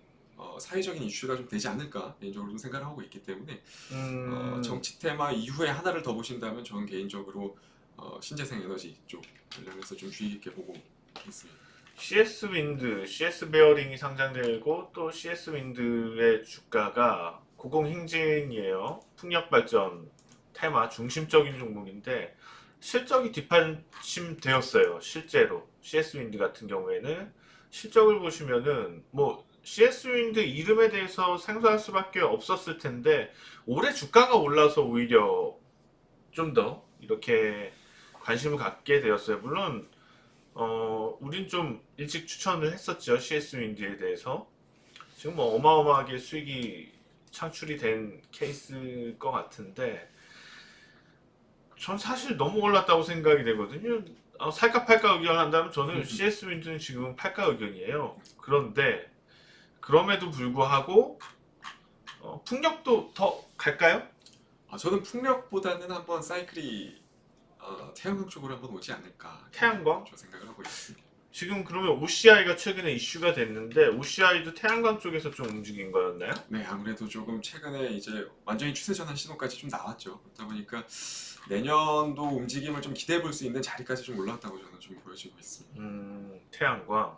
사회적인 이슈가 좀 되지 않을까 개인적으로 좀 생각을 하고 있기 때문에 정치 테마 이후에 하나를 더 보신다면 저는 개인적으로 신재생 에너지 쪽 관련해서 좀 주의 깊게 보고 있습니다. CS 윈드, CS 베어링이 상장되고 또 CS 윈드의 주가가 고공행진이에요. 풍력 발전 테마 중심적인 종목인데 실적이 뒷받침되었어요. 실제로 CS 윈드 같은 경우에는 실적을 보시면은 뭐 CS 윈드 이름에 대해서 생소할 수밖에 없었을 텐데 올해 주가가 올라서 오히려 좀 더 이렇게 관심을 갖게 되었어요. 물론 우린 좀 일찍 추천을 했었죠. CS 윈드에 대해서. 지금 뭐 어마어마하게 수익이 창출이 된 케이스일 것 같은데, 전 사실 너무 올랐다고 생각이 되거든요. 살까 팔까 의견한다면 저는 CS 윈드는 지금 팔까 의견이에요. 그런데, 그럼에도 불구하고, 풍력도 더 갈까요? 저는 풍력보다는 한번 사이클이 태양광 쪽으로 한번 오지 않을까 태양광? 저 생각을 하고 있습니다. 지금 그러면 OCI가 최근에 이슈가 됐는데, OCI도 태양광 쪽에서 좀 움직인 거였나요? 네, 아무래도 조금 최근에 이제 완전히 추세 전환 신호까지 좀 나왔죠. 그렇다 보니까 내년도 움직임을 좀 기대해 볼 수 있는 자리까지 좀 올라왔다고 저는 좀 보여지고 있습니다. 태양광.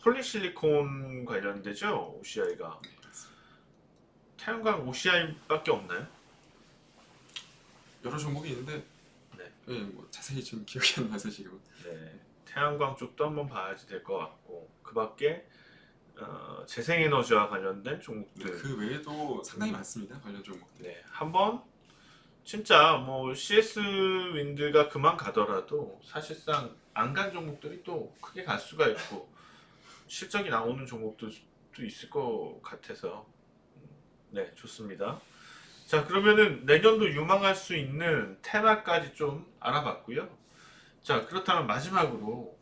폴리실리콘 관련되죠? OCI가. 네, 그렇습니다. 태양광 OCI밖에 없나요? 여러 종목이 있는데 네. 네, 뭐 자세히 지금 기억이 안 나서 지금. 네. 태양광 쪽도 한번 봐야지 될 것 같고 그 밖에 재생에너지와 관련된 종목들 그 외에도 상당히 많습니다. 관련 종목들. 네. 한번 진짜 뭐 CS 윈드가 그만 가더라도 사실상 안 간 종목들이 또 크게 갈 수가 있고 실적이 나오는 종목들도 있을 것 같아서 네, 좋습니다. 자, 그러면은 내년도 유망할 수 있는 테마까지 좀 알아봤고요. 자, 그렇다면 마지막으로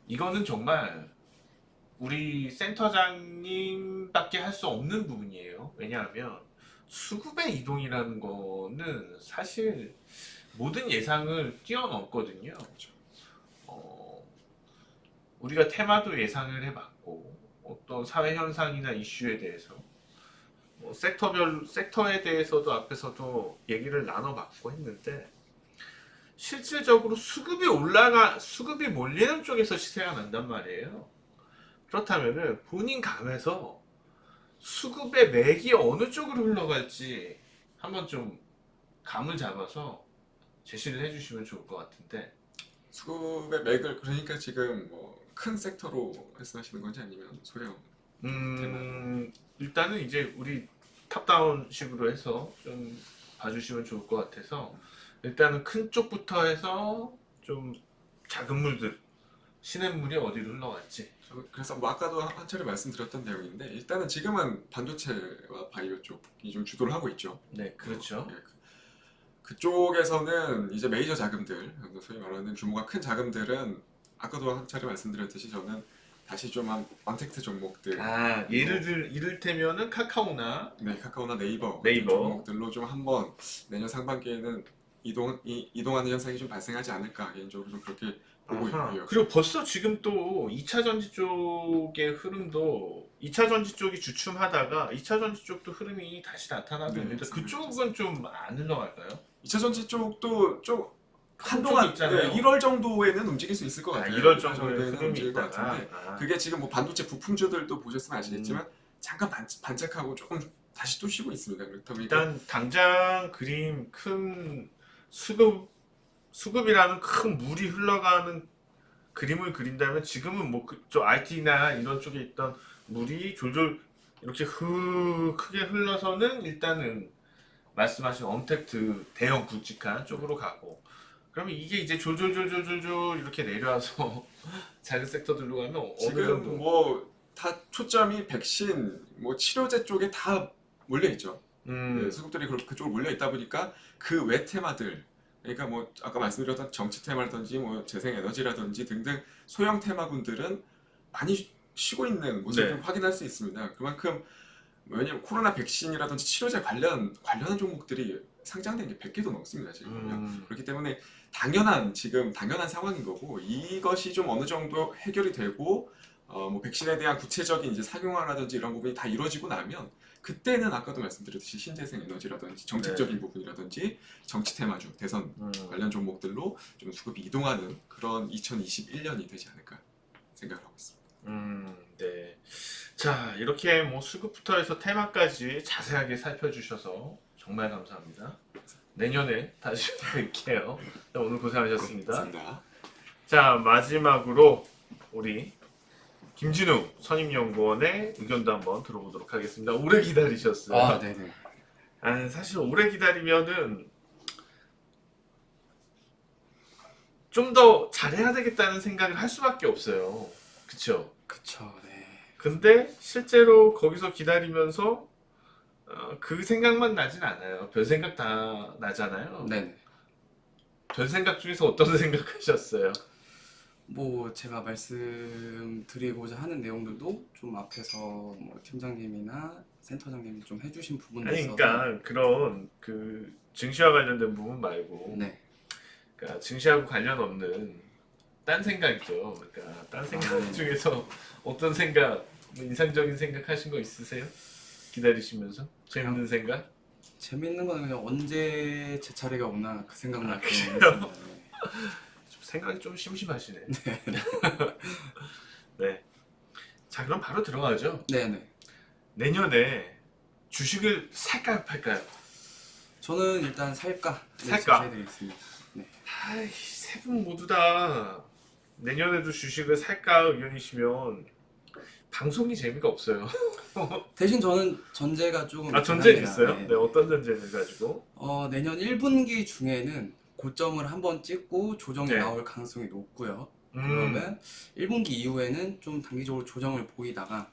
이거는 정말 우리 센터장님밖에 할 수 없는 부분이에요. 왜냐하면 수급의 이동이라는 거는 사실 모든 예상을 뛰어넘거든요. 그렇죠. 우리가 테마도 예상을 해봤고 어떤 사회 현상이나 이슈에 대해서 뭐 섹터에 대해서도 앞에서도 얘기를 나눠봤고 했는데 실질적으로 수급이 몰리는 쪽에서 시세가 난단 말이에요. 그렇다면은 본인 감에서 수급의 맥이 어느 쪽으로 흘러갈지 한번 좀 감을 잡아서 제시를 해주시면 좋을 것 같은데. 수급의 맥을 그러니까 지금 뭐 큰 섹터로 말씀하시는 건지 아니면 소형 일단은 이제 우리 탑다운식으로 해서 좀 봐주시면 좋을 것 같아서 일단은 큰 쪽부터 해서 좀 작은 물들 시냇물이 어디로 흘러갈지. 그래서 뭐 아까도 한 차례 말씀드렸던 내용인데 일단은 지금은 반도체와 바이오 쪽이 좀 주도를 하고 있죠. 네, 그렇죠. 예, 그쪽에서는 이제 메이저 자금들, 소위 말하는 규모가 큰 자금들은 아까도 한 차례 말씀드렸듯이 저는 다시 좀 한 언택트 종목들, 이를테면은 카카오나 네, 카카오나 네이버 네이버. 같은 종목들로 좀 한번 내년 상반기에는 이동하는 현상이 좀 발생하지 않을까 개인적으로 좀 그렇게 보고 아하. 있고요. 그리고 벌써 지금 또 2차 전지 쪽의 흐름도 2차 전지 쪽이 주춤하다가 2차 전지 쪽도 흐름이 다시 나타나고 네, 있는데 그쪽은 좀 안 흘러갈까요? 2차 전지 쪽도 좀 큰 한동안 쪽이 있잖아요. 1월 정도에는 움직일 수 있을 것 같아요. 1월 정도의 흐름이 움직일 것 있다가 같은데 그게 지금 뭐 반도체 부품주들도 보셨으면 아시겠지만 잠깐 반짝하고 조금 다시 또 쉬고 있습니다. 그렇다 보니까 일단 당장 그림 큰 수급이라는 큰 물이 흘러가는 그림을 그린다면 지금은 뭐 저 IT나 이런 쪽에 있던 물이 졸졸 이렇게 크게 흘러서는 일단은 말씀하신 언택트 대형 굵직한 쪽으로 가고 그러면 이게 이제 졸졸졸졸졸 이렇게 내려와서 작은 섹터들로 가면 어느 지금 정도? 뭐 다 초점이 백신, 뭐 치료제 쪽에 다 몰려 있죠. 네, 수급들이 그쪽으로 몰려 있다 보니까 그 외 테마들, 그러니까 뭐 아까 말씀드렸던 정치 테마라든지 뭐 재생에너지라든지 등등 소형 테마군들은 많이 쉬고 있는 모습을 네. 좀 확인할 수 있습니다. 그만큼 왜냐면 코로나 백신이라든지 치료제 관련한 종목들이 상장된 게 100개도 넘습니다 지금. 그렇기 때문에 지금 당연한 상황인 거고, 이것이 좀 어느 정도 해결이 되고 뭐 백신에 대한 구체적인 이제 상용화라든지 이런 부분이 다 이루어지고 나면, 그때는 아까도 말씀드렸듯이 신재생 에너지라든지 정책적인 부분이라든지 정치 테마주, 대선 관련 종목들로 좀 수급이 이동하는 그런 2021년이 되지 않을까 생각을 하고 있습니다. 네. 자, 이렇게 뭐 수급부터 해서 테마까지 자세하게 살펴주셔서 정말 감사합니다. 내년에 다시 뵐게요. 자, 오늘 고생하셨습니다. 감사합니다. 자, 마지막으로 우리 김진우 선임연구원의 의견도 한번 들어보도록 하겠습니다. 오래 기다리셨어요. 아, 네네. 사실 오래 기다리면은 좀 더 잘해야 되겠다는 생각을 할 수밖에 없어요. 그쵸? 그쵸, 네. 근데 실제로 거기서 기다리면서 그 생각만 나진 않아요. 별 생각 다 나잖아요. 네네. 별 생각 중에서 어떤 생각하셨어요? 뭐 제가 말씀드리고자 하는 내용들도 좀 앞에서 뭐 팀장님이나 센터장님이 좀 해주신 부분도 아니, 있어서. 그러니까 그런 그 증시와 관련된 부분 말고, 네. 그러니까 증시하고 관련 없는 딴 생각이죠. 그러니까 딴 생각 네. 중에서 어떤 생각, 뭐 인상적인 생각 하신 거 있으세요? 기다리시면서 재밌는 생각? 재밌는 건 그냥 언제 제 차례가 오나 그 생각만 좀 그래요? 했습니다. 네. 생각이 좀 심심하시네. 네. 자, 그럼 바로 들어가죠. 네네. 내년에 주식을 살까요, 팔까요? 저는 일단 살까? 네, 살까? 제시해드리겠습니다. 네. 아이, 세 분 모두 다 내년에도 주식을 살까 의견이시면 방송이 재미가 없어요. 대신 저는 전제가 조금 있긴 전제는 합니다. 있어요? 네. 네, 어떤 전제를 가지고? 내년 1분기 중에는 고점을 한번 찍고 조정이 네. 나올 가능성이 높고요. 그러면 1분기 이후에는 좀 단기적으로 조정을 보이다가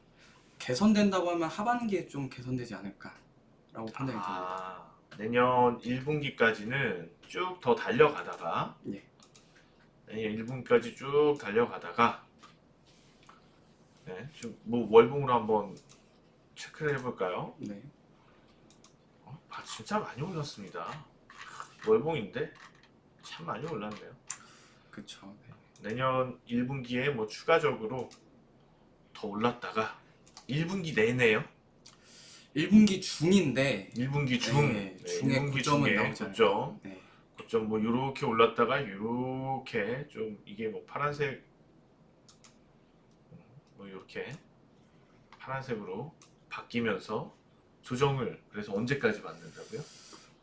개선된다고 하면 하반기에 좀 개선되지 않을까라고 판단이 듭니다. 내년 1분기까지는 쭉 더 달려가다가 예. 내년 1분기까지 쭉 달려가다가 네, 좀 뭐 월봉으로 한번 체크를 해볼까요? 네. 진짜 많이 올랐습니다. 월봉인데 참 많이 올랐네요. 그쵸. 네. 내년 1분기에 뭐 추가적으로 더 올랐다가 1분기 내내요? 1분기 중인데 1분기 중, 네, 중에 1분기 고점은 중에 나오지 고점, 않을까. 네. 고점 뭐 요렇게 올랐다가 요렇게 좀 이게 뭐 파란색 뭐 요렇게 파란색으로 바뀌면서 조정을 그래서 언제까지 받는다고요?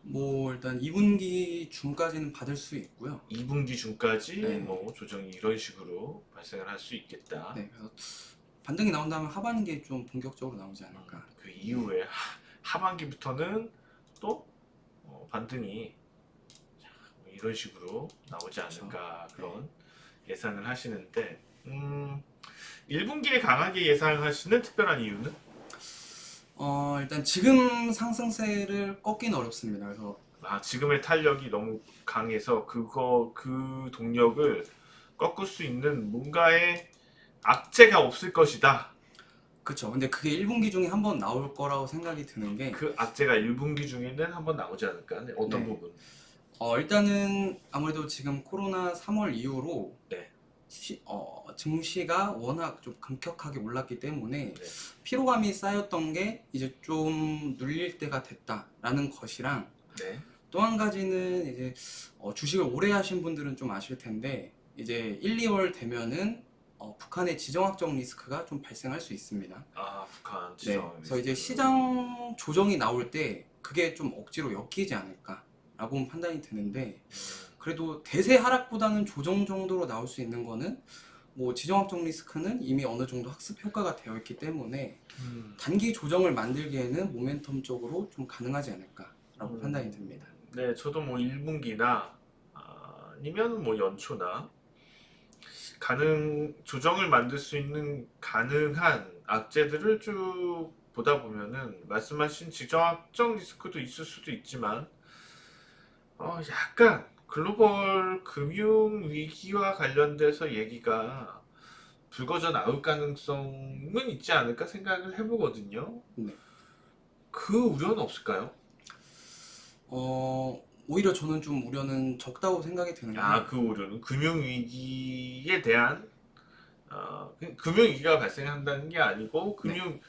뭐 일단 2분기 중까지는 받을 수 있고요. 2분기 중까지 네. 뭐 조정이 이런 식으로 발생을 할 수 있겠다. 네. 그래서 반등이 나온다면 하반기에 좀 본격적으로 나오지 않을까. 그 이후에 하반기부터는 또 반등이 뭐 이런 식으로 나오지 않을까 그런 예상을 하시는데 1분기에 강하게 예상하시는 특별한 이유는? 일단 지금 상승세를 꺾기는 어렵습니다. 그래서 지금의 탄력이 너무 강해서 그 동력을 꺾을 수 있는 뭔가의 악재가 없을 것이다. 그쵸. 근데 그게 1분기 중에 한번 나올 거라고 생각이 드는 게 그 악재가 1분기 중에는 한번 나오지 않을까? 네, 어떤 네. 부분? 일단은 아무래도 지금 코로나 3월 이후로 네. 증시가 워낙 좀 급격하게 올랐기 때문에 네. 피로감이 쌓였던 게 이제 좀 눌릴 때가 됐다라는 것이랑 네. 또 한 가지는 이제 주식을 오래 하신 분들은 좀 아실 텐데 이제 1, 2월 되면은 북한의 지정학적 리스크가 좀 발생할 수 있습니다. 북한 네, 지정. 그래서 이제 시장 조정이 나올 때 그게 좀 억지로 엮이지 않을까라고 판단이 드는데 그래도 대세 하락보다는 조정 정도로 나올 수 있는 거는 뭐 지정학적 리스크는 이미 어느 정도 학습 효과가 되어 있기 때문에 단기 조정을 만들기에는 모멘텀적으로 좀 가능하지 않을까라고 판단이 듭니다. 네, 저도 뭐 1분기나 아니면 뭐 연초나 조정을 만들 수 있는 가능한 악재들을 쭉 보다 보면은 말씀하신 지정학적 리스크도 있을 수도 있지만 약간 글로벌 금융 위기와 관련돼서 얘기가 불거져 나올 가능성은 있지 않을까 생각을 해보거든요. 네. 그 우려는 없을까요? 오히려 저는 좀 우려는 적다고 생각이 드는데, 그 우려는 금융 위기에 대한 금융 위기가 발생한다는 게 아니고 금융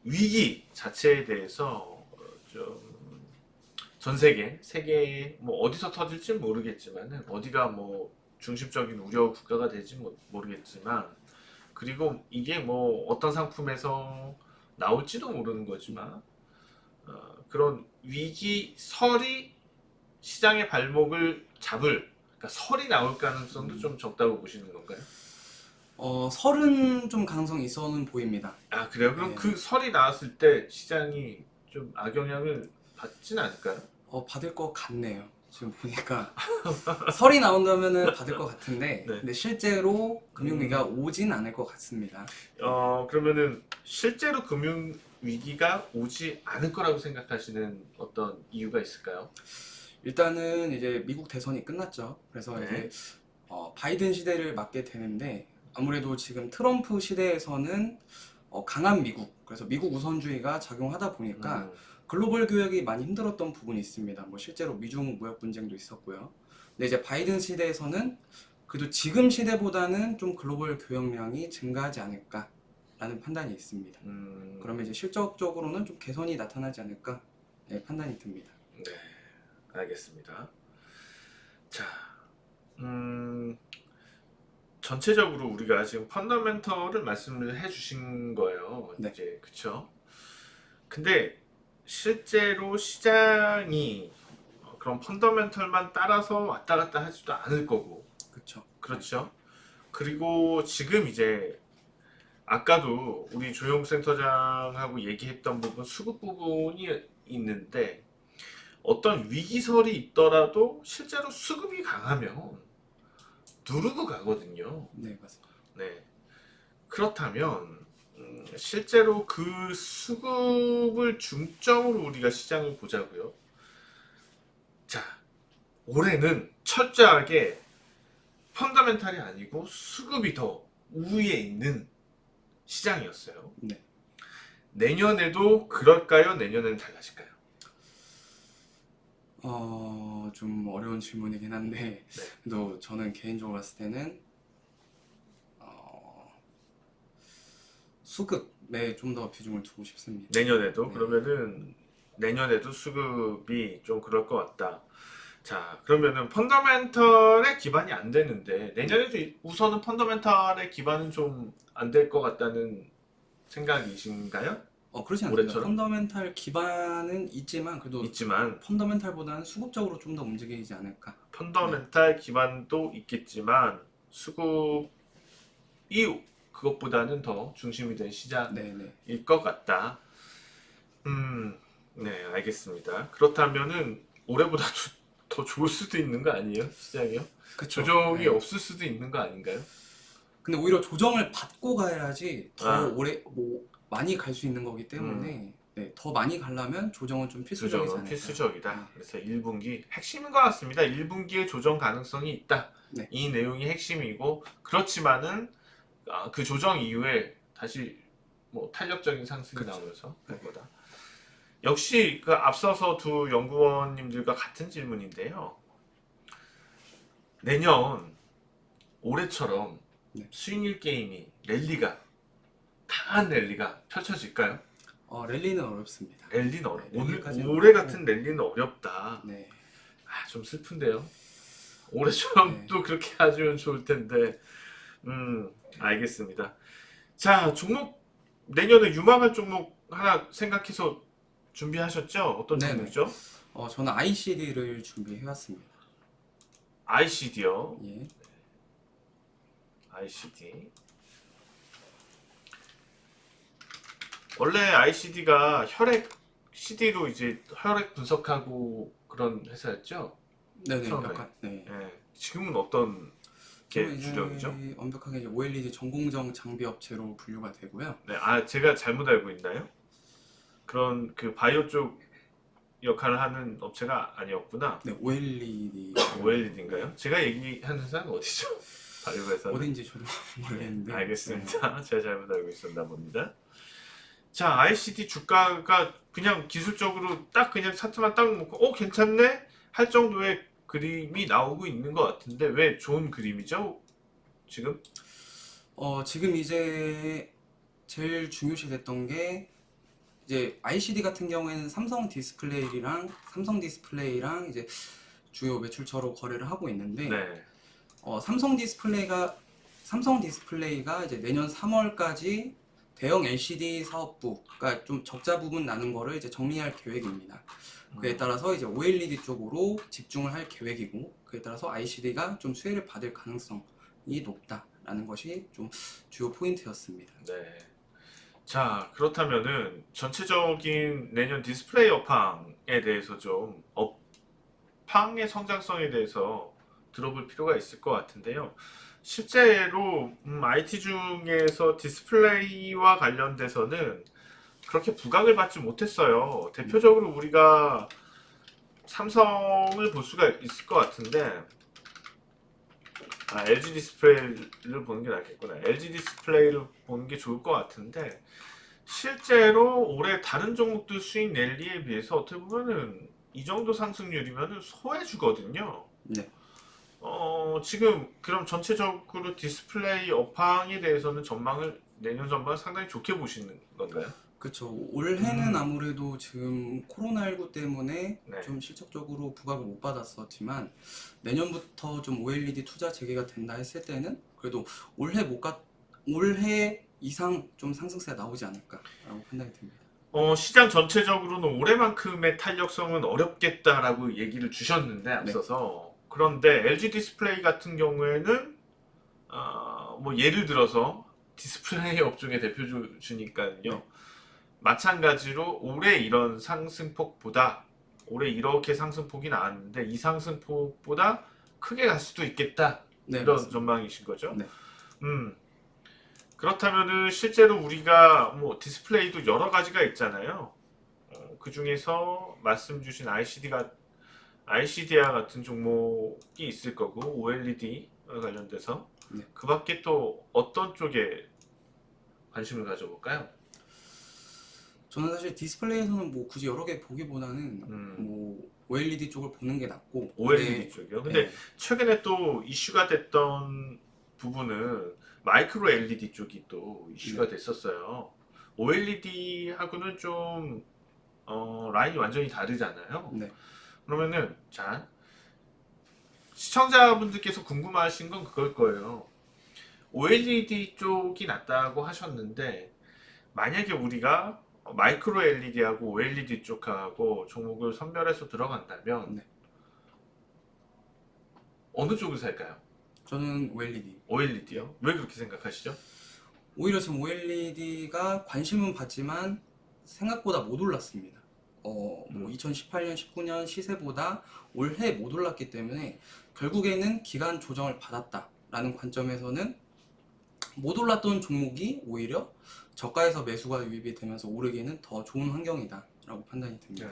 위기 자체에 대해서 좀 전 세계 뭐 어디서 터질지 모르겠지만은 어디가 뭐 중심적인 우려 국가가 될지 모르겠지만 그리고 이게 뭐 어떤 상품에서 나올지도 모르는 거지만 그런 위기설이 시장의 발목을 그러니까 설이 나올 가능성도 좀 적다고 보시는 건가요? 설은 좀 가능성이 있어는 보입니다. 그래요? 그럼 네. 그 설이 나왔을 때 시장이 좀 악영향을 받진 않을까요? 받을 것 같네요. 지금 보니까 설이 나온다면은 받을 것 같은데, 네. 근데 실제로 금융위기가 오진 않을 것 같습니다. 그러면은 실제로 금융 위기가 오지 않을 거라고 생각하시는 어떤 이유가 있을까요? 일단은 이제 미국 대선이 끝났죠. 그래서 네. 이제 바이든 시대를 맞게 되는데, 아무래도 지금 트럼프 시대에서는 강한 미국, 그래서 미국 우선주의가 작용하다 보니까 글로벌 교역이 많이 힘들었던 부분이 있습니다. 뭐 실제로 미중 무역 분쟁도 있었고요. 근데 이제 바이든 시대에서는 그래도 지금 시대보다는 좀 글로벌 교역량이 증가하지 않을까라는 판단이 있습니다. 그러면 이제 실적적으로는 좀 개선이 나타나지 않을까 판단이 듭니다. 네, 알겠습니다. 자, 전체적으로 우리가 지금 펀더멘털을 말씀을 해주신 거예요. 네. 이제 그쵸? 근데 실제로 시장이 그런 펀더멘털만 따라서 왔다 갔다 하지도 않을 거고, 그렇죠. 그렇죠? 그리고 지금 이제 아까도 우리 조용 센터장하고 얘기했던 부분, 수급 부분이 있는데 어떤 위기설이 있더라도 실제로 수급이 강하면 누르고 가거든요. 네, 맞습니다. 네. 그렇다면 실제로 그 수급을 중점으로 우리가 시장을 보자고요. 자, 올해는 철저하게 펀더멘탈이 아니고 수급이 더 우위에 있는 시장이었어요. 네. 내년에도 그럴까요? 내년에는 달라질까요? 좀 어려운 질문이긴 한데, 네. 그래도 저는 개인적으로 봤을 때는 수급에 좀 더 비중을 두고 싶습니다. 내년에도 네. 그러면은 내년에도 수급이 좀 그럴 것 같다. 자, 그러면은 펀더멘털에 기반이 안 되는데 내년에도 우선은 펀더멘털의 기반은 좀 안 될 것 같다는 생각이신가요? 그렇지 않습니다. 올해처럼? 펀더멘탈 기반은 있지만 그래도 있지만 펀더멘탈보다는 수급적으로 좀 더 움직이지 않을까. 펀더멘탈 기반도 있겠지만 수급이 그것보다는 더 중심이 된 시장일 네네. 것 같다. 네, 알겠습니다. 그렇다면은 올해보다 더 좋을 수도 있는 거 아니에요? 시장이요? 그쵸. 조정이 네. 없을 수도 있는 거 아닌가요? 근데 오히려 조정을 받고 가야지 더 아. 오래 많이 갈 수 있는 거기 때문에 더 많이 가려면 조정은 좀 필수적이지 조정은 않을까. 필수적이다. 네. 그래서 1분기 핵심인 것 같습니다. 1분기에 조정 가능성이 있다. 네. 이 내용이 핵심이고 그렇지만은 그 조정 이후에 다시 뭐 탄력적인 상승이 그쵸. 나오면서 할 거다. 역시 그 앞서서 두 연구원님들과 같은 질문인데요. 내년 올해처럼 네. 수익률 게임이 강한 랠리가 펼쳐질까요? 랠리는 어렵습니다. 랠리는 랠리까지는 올해 어렵고. 같은 랠리는 어렵다. 네. 좀 슬픈데요. 올해처럼 네. 또 그렇게 해주면 좋을 텐데. 알겠습니다. 자, 종목 내년에 유망할 종목 하나 생각해서 준비하셨죠? 어떤 네네. 종목이죠? 저는 ICD를 준비해왔습니다. ICD요. 예. ICD. 원래 ICD가 혈액 CD로 이제 혈액 분석하고 그런 회사였죠? 네네. 처음에. 약간 네. 예. 지금은 어떤 게 저는 이제 주력이죠? 완벽하게 이제 OLED 전공정 장비 업체로 분류가 되고요. 네, 아 제가 잘못 알고 있나요? 그런 그 바이오 쪽 역할을 하는 업체가 아니었구나. 네, OLED OLED인가요? 제가 얘기하는 회사는 어디죠? 바이오 회사는? 어딘지 저도 모르겠는데. 알겠습니다. 제가 잘못 알고 있었나 봅니다. 자, ICD 주가가 그냥 기술적으로 딱 그냥 차트만 딱 놓고 괜찮네? 할 정도의 그림이 나오고 있는 것 같은데 왜 좋은 그림이죠? 지금? 지금 이제 제일 중요시 됐던 게 이제 ICD 같은 경우에는 삼성 디스플레이랑 이제 주요 매출처로 거래를 하고 있는데 네. 삼성 디스플레이가 이제 내년 3월까지 대형 LCD 사업부가 좀 적자 부분 나는 거를 이제 정리할 계획입니다. 그에 따라서 이제 OLED 쪽으로 집중을 할 계획이고 그에 따라서 ICD가 좀 수혜를 받을 가능성이 높다라는 것이 좀 주요 포인트였습니다. 네. 자, 그렇다면은 전체적인 내년 디스플레이 업황에 대해서 좀 업황의 성장성에 대해서 들어볼 필요가 있을 것 같은데요. 실제로 IT 중에서 디스플레이와 관련돼서는 그렇게 부각을 받지 못했어요. 대표적으로 우리가 삼성을 볼 수가 있을 것 같은데 LG 디스플레이를 보는 게 낫겠구나. LG 디스플레이를 보는 게 좋을 것 같은데 실제로 올해 다른 종목들 수익 랠리에 비해서 어떻게 보면은 이 정도 상승률이면은 소해주거든요. 네. 지금 그럼 전체적으로 디스플레이 업황에 대해서는 내년 전망을 상당히 좋게 보시는 건가요? 그렇죠. 올해는 아무래도 지금 코로나19 때문에 네. 좀 실적적으로 부각을 못 받았었지만 내년부터 좀 OLED 투자 재개가 된다 했을 때는 그래도 올해 이상 좀 상승세가 나오지 않을까라고 판단이 됩니다. 시장 전체적으로는 올해만큼의 탄력성은 어렵겠다라고 얘기를 주셨는데 앞서서 그런데 LG 디스플레이 같은 경우에는 뭐 예를 들어서 디스플레이 업종의 대표주니까요. 마찬가지로 올해 이런 상승폭보다 올해 이렇게 상승폭이 나왔는데 이 상승폭보다 크게 갈 수도 있겠다 네, 이런 맞습니다. 전망이신 거죠? 네. 그렇다면은 실제로 우리가 뭐 디스플레이도 여러 가지가 있잖아요. 그 중에서 말씀 주신 ICD와 같은 종목이 있을 거고 OLED와 관련돼서 네. 그 밖에 또 어떤 쪽에 관심을 가져볼까요? 저는 사실 디스플레이에서는 뭐 굳이 여러 개 보기보다는 뭐 OLED 쪽을 보는 게 낫고 OLED 쪽이요. 근데 최근에 또 이슈가 됐던 부분은 마이크로 LED 쪽이 또 이슈가 됐었어요. OLED하고는 좀 라인이 완전히 다르잖아요. 네. 그러면은 자 시청자분들께서 궁금하신 건 그걸 거예요. OLED 쪽이 낫다고 하셨는데 만약에 우리가 마이크로 LED하고 OLED 쪽하고 종목을 선별해서 들어간다면 네. 어느 쪽을 살까요? 저는 OLED. OLED요? 왜 그렇게 생각하시죠? 오히려 지금 OLED가 관심은 받지만 생각보다 못 올랐습니다. 뭐 2018년, 19년 시세보다 올해 못 올랐기 때문에 결국에는 기간 조정을 받았다라는 관점에서는 못 올랐던 종목이 오히려 저가에서 매수가 유입이 되면서 오르기는 더 좋은 환경이다라고 판단이 됩니다.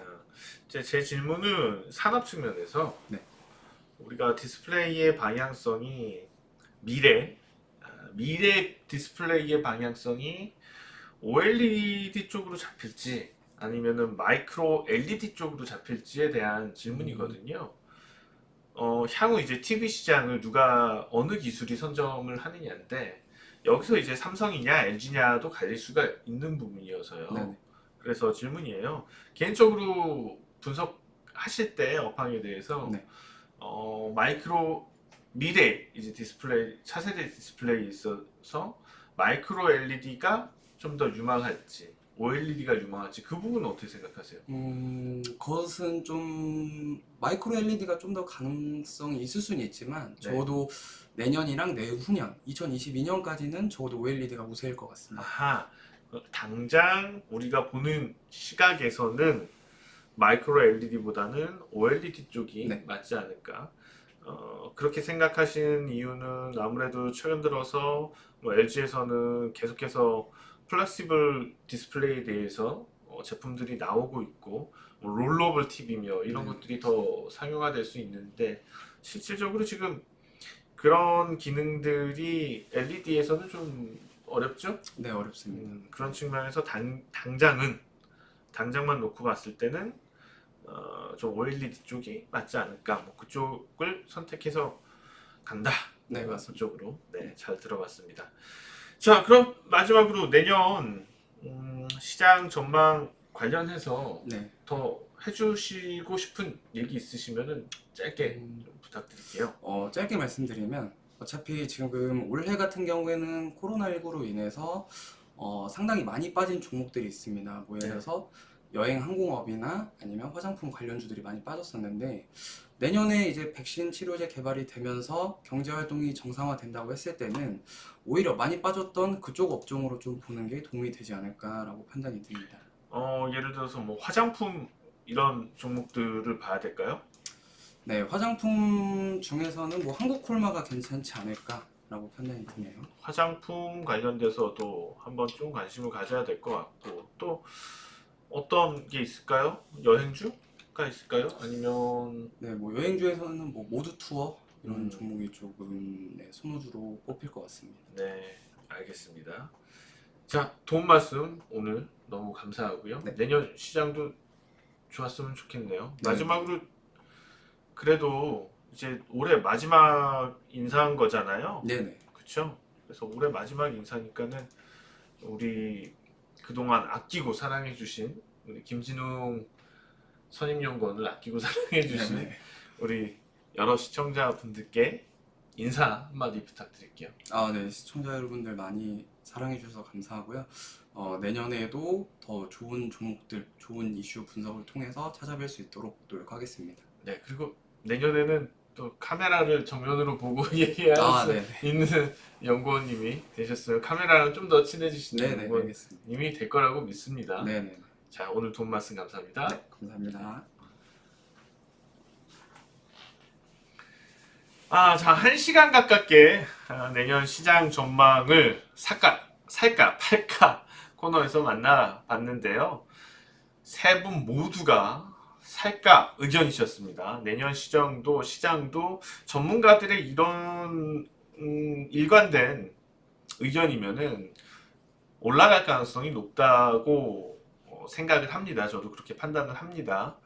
제 질문은 산업 측면에서 네. 우리가 디스플레이의 방향성이 미래 디스플레이의 방향성이 OLED 쪽으로 잡힐지 아니면은 마이크로 LED 쪽으로 잡힐지에 대한 질문이거든요. 향후 이제 TV 시장을 누가 어느 기술이 선점을 하느냐인데 여기서 이제 삼성이냐 LG냐도 갈릴 수가 있는 부분이어서요. 네네. 그래서 질문이에요. 개인적으로 분석하실 때 업황에 대해서 네. 마이크로 미래 이제 디스플레이 차세대 디스플레이에 있어서 마이크로 LED가 좀 더 유망할지 OLED가 유망할지 그 부분은 어떻게 생각하세요? 그것은 좀 마이크로 LED가 좀 더 가능성이 있을 수는 있지만 네. 적어도 내년이랑 내후년 2022년까지는 적어도 OLED가 우세일 것 같습니다. 아하, 당장 우리가 보는 시각에서는 마이크로 LED보다는 OLED 쪽이 네. 맞지 않을까? 그렇게 생각하시는 이유는 아무래도 최근 들어서 뭐 LG에서는 계속해서 플렉시블 디스플레이에 대해서 제품들이 나오고 있고 뭐 롤러블 TV며 이런 네. 것들이 더 상용화될 수 있는데 실질적으로 지금 그런 기능들이 LED에서는 좀 어렵죠? 네, 어렵습니다. 그런 측면에서 당장만 놓고 봤을 때는 좀 OLED 쪽이 맞지 않을까. 뭐 그쪽을 선택해서 간다. 네, 맞습니다. 그쪽으로. 네, 잘 들어봤습니다. 자, 그럼 마지막으로 내년 시장 전망 관련해서 네. 더 해주시고 싶은 얘기 있으시면은 짧게 좀 부탁드릴게요. 짧게 말씀드리면 어차피 지금 올해 같은 경우에는 코로나19로 인해서 상당히 많이 빠진 종목들이 있습니다. 뭐 예를 들어서 여행 항공업이나 아니면 화장품 관련주들이 많이 빠졌었는데 내년에 이제 백신 치료제 개발이 되면서 경제 활동이 정상화된다고 했을 때는 오히려 많이 빠졌던 그쪽 업종으로 좀 보는 게 도움이 되지 않을까라고 판단이 듭니다. 예를 들어서 뭐 화장품 이런 종목들을 봐야 될까요? 네, 화장품 중에서는 뭐 한국콜마가 괜찮지 않을까라고 판단이 드네요. 화장품 관련돼서도 한번 좀 관심을 가져야 될 것 같고 또 어떤 게 있을까요? 여행주가 있을까요? 아니면 네, 뭐 여행주에서는 뭐 모두 투어 이런 음. 종목이 조금 선호주로 뽑힐 것 같습니다. 네, 알겠습니다. 자, 도움 말씀 오늘 너무 감사하고요. 네. 내년 시장도 좋았으면 좋겠네요. 네. 마지막으로 그래도 이제 올해 마지막 인사한 거잖아요. 네네. 그렇죠? 그래서 올해 마지막 인사니까는 우리 그동안 아끼고 사랑해주신 우리 김진웅 선임연구원을 아끼고 사랑해주신 네네. 우리 여러 시청자분들께 인사 한마디 부탁드릴게요. 네, 시청자 여러분들 많이 사랑해 주셔서 감사하고요. 내년에도 더 좋은 종목들, 좋은 이슈 분석을 통해서 찾아뵐 수 있도록 노력하겠습니다. 네, 그리고 내년에는 또 카메라를 정면으로 보고 얘기할 수 네네. 있는 연구원님이 되셨어요. 카메라랑 좀 더 친해지시는 네네, 연구원님이 알겠습니다. 될 거라고 믿습니다. 네네. 자, 오늘 도움 말씀 감사합니다. 네, 감사합니다. 자, 1시간 가깝게 내년 시장 전망을 살까, 팔까 코너에서 만나봤는데요. 세 분 모두가 살까 의견이셨습니다. 내년 시장도 전문가들의 이런 일관된 의견이면은 올라갈 가능성이 높다고 생각을 합니다. 저도 그렇게 판단을 합니다.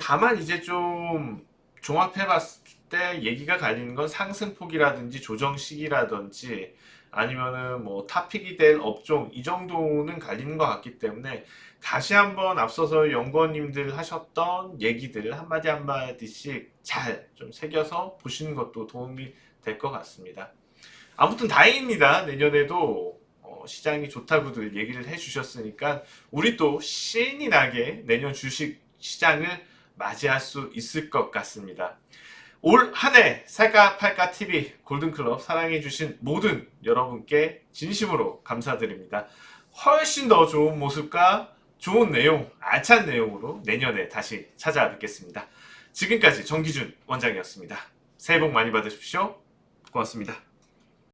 다만 이제 좀 종합해봤을 때 얘기가 갈리는 건 상승폭이라든지 조정 시기라든지 아니면은 뭐 탑픽이 될 업종 이 정도는 갈리는 것 같기 때문에 다시 한번 앞서서 연구원님들 하셨던 얘기들 한마디 한마디씩 잘 좀 새겨서 보시는 것도 도움이 될 것 같습니다. 아무튼 다행입니다. 내년에도 시장이 좋다고들 얘기를 해주셨으니까 우리 또 신이 나게 내년 주식 시장을 맞이할 수 있을 것 같습니다. 올 한 해 살까 팔까 TV 골든클럽 사랑해주신 모든 여러분께 진심으로 감사드립니다. 훨씬 더 좋은 모습과 좋은 내용, 알찬 내용으로 내년에 다시 찾아뵙겠습니다. 지금까지 정기준 원장이었습니다. 새해 복 많이 받으십시오. 고맙습니다.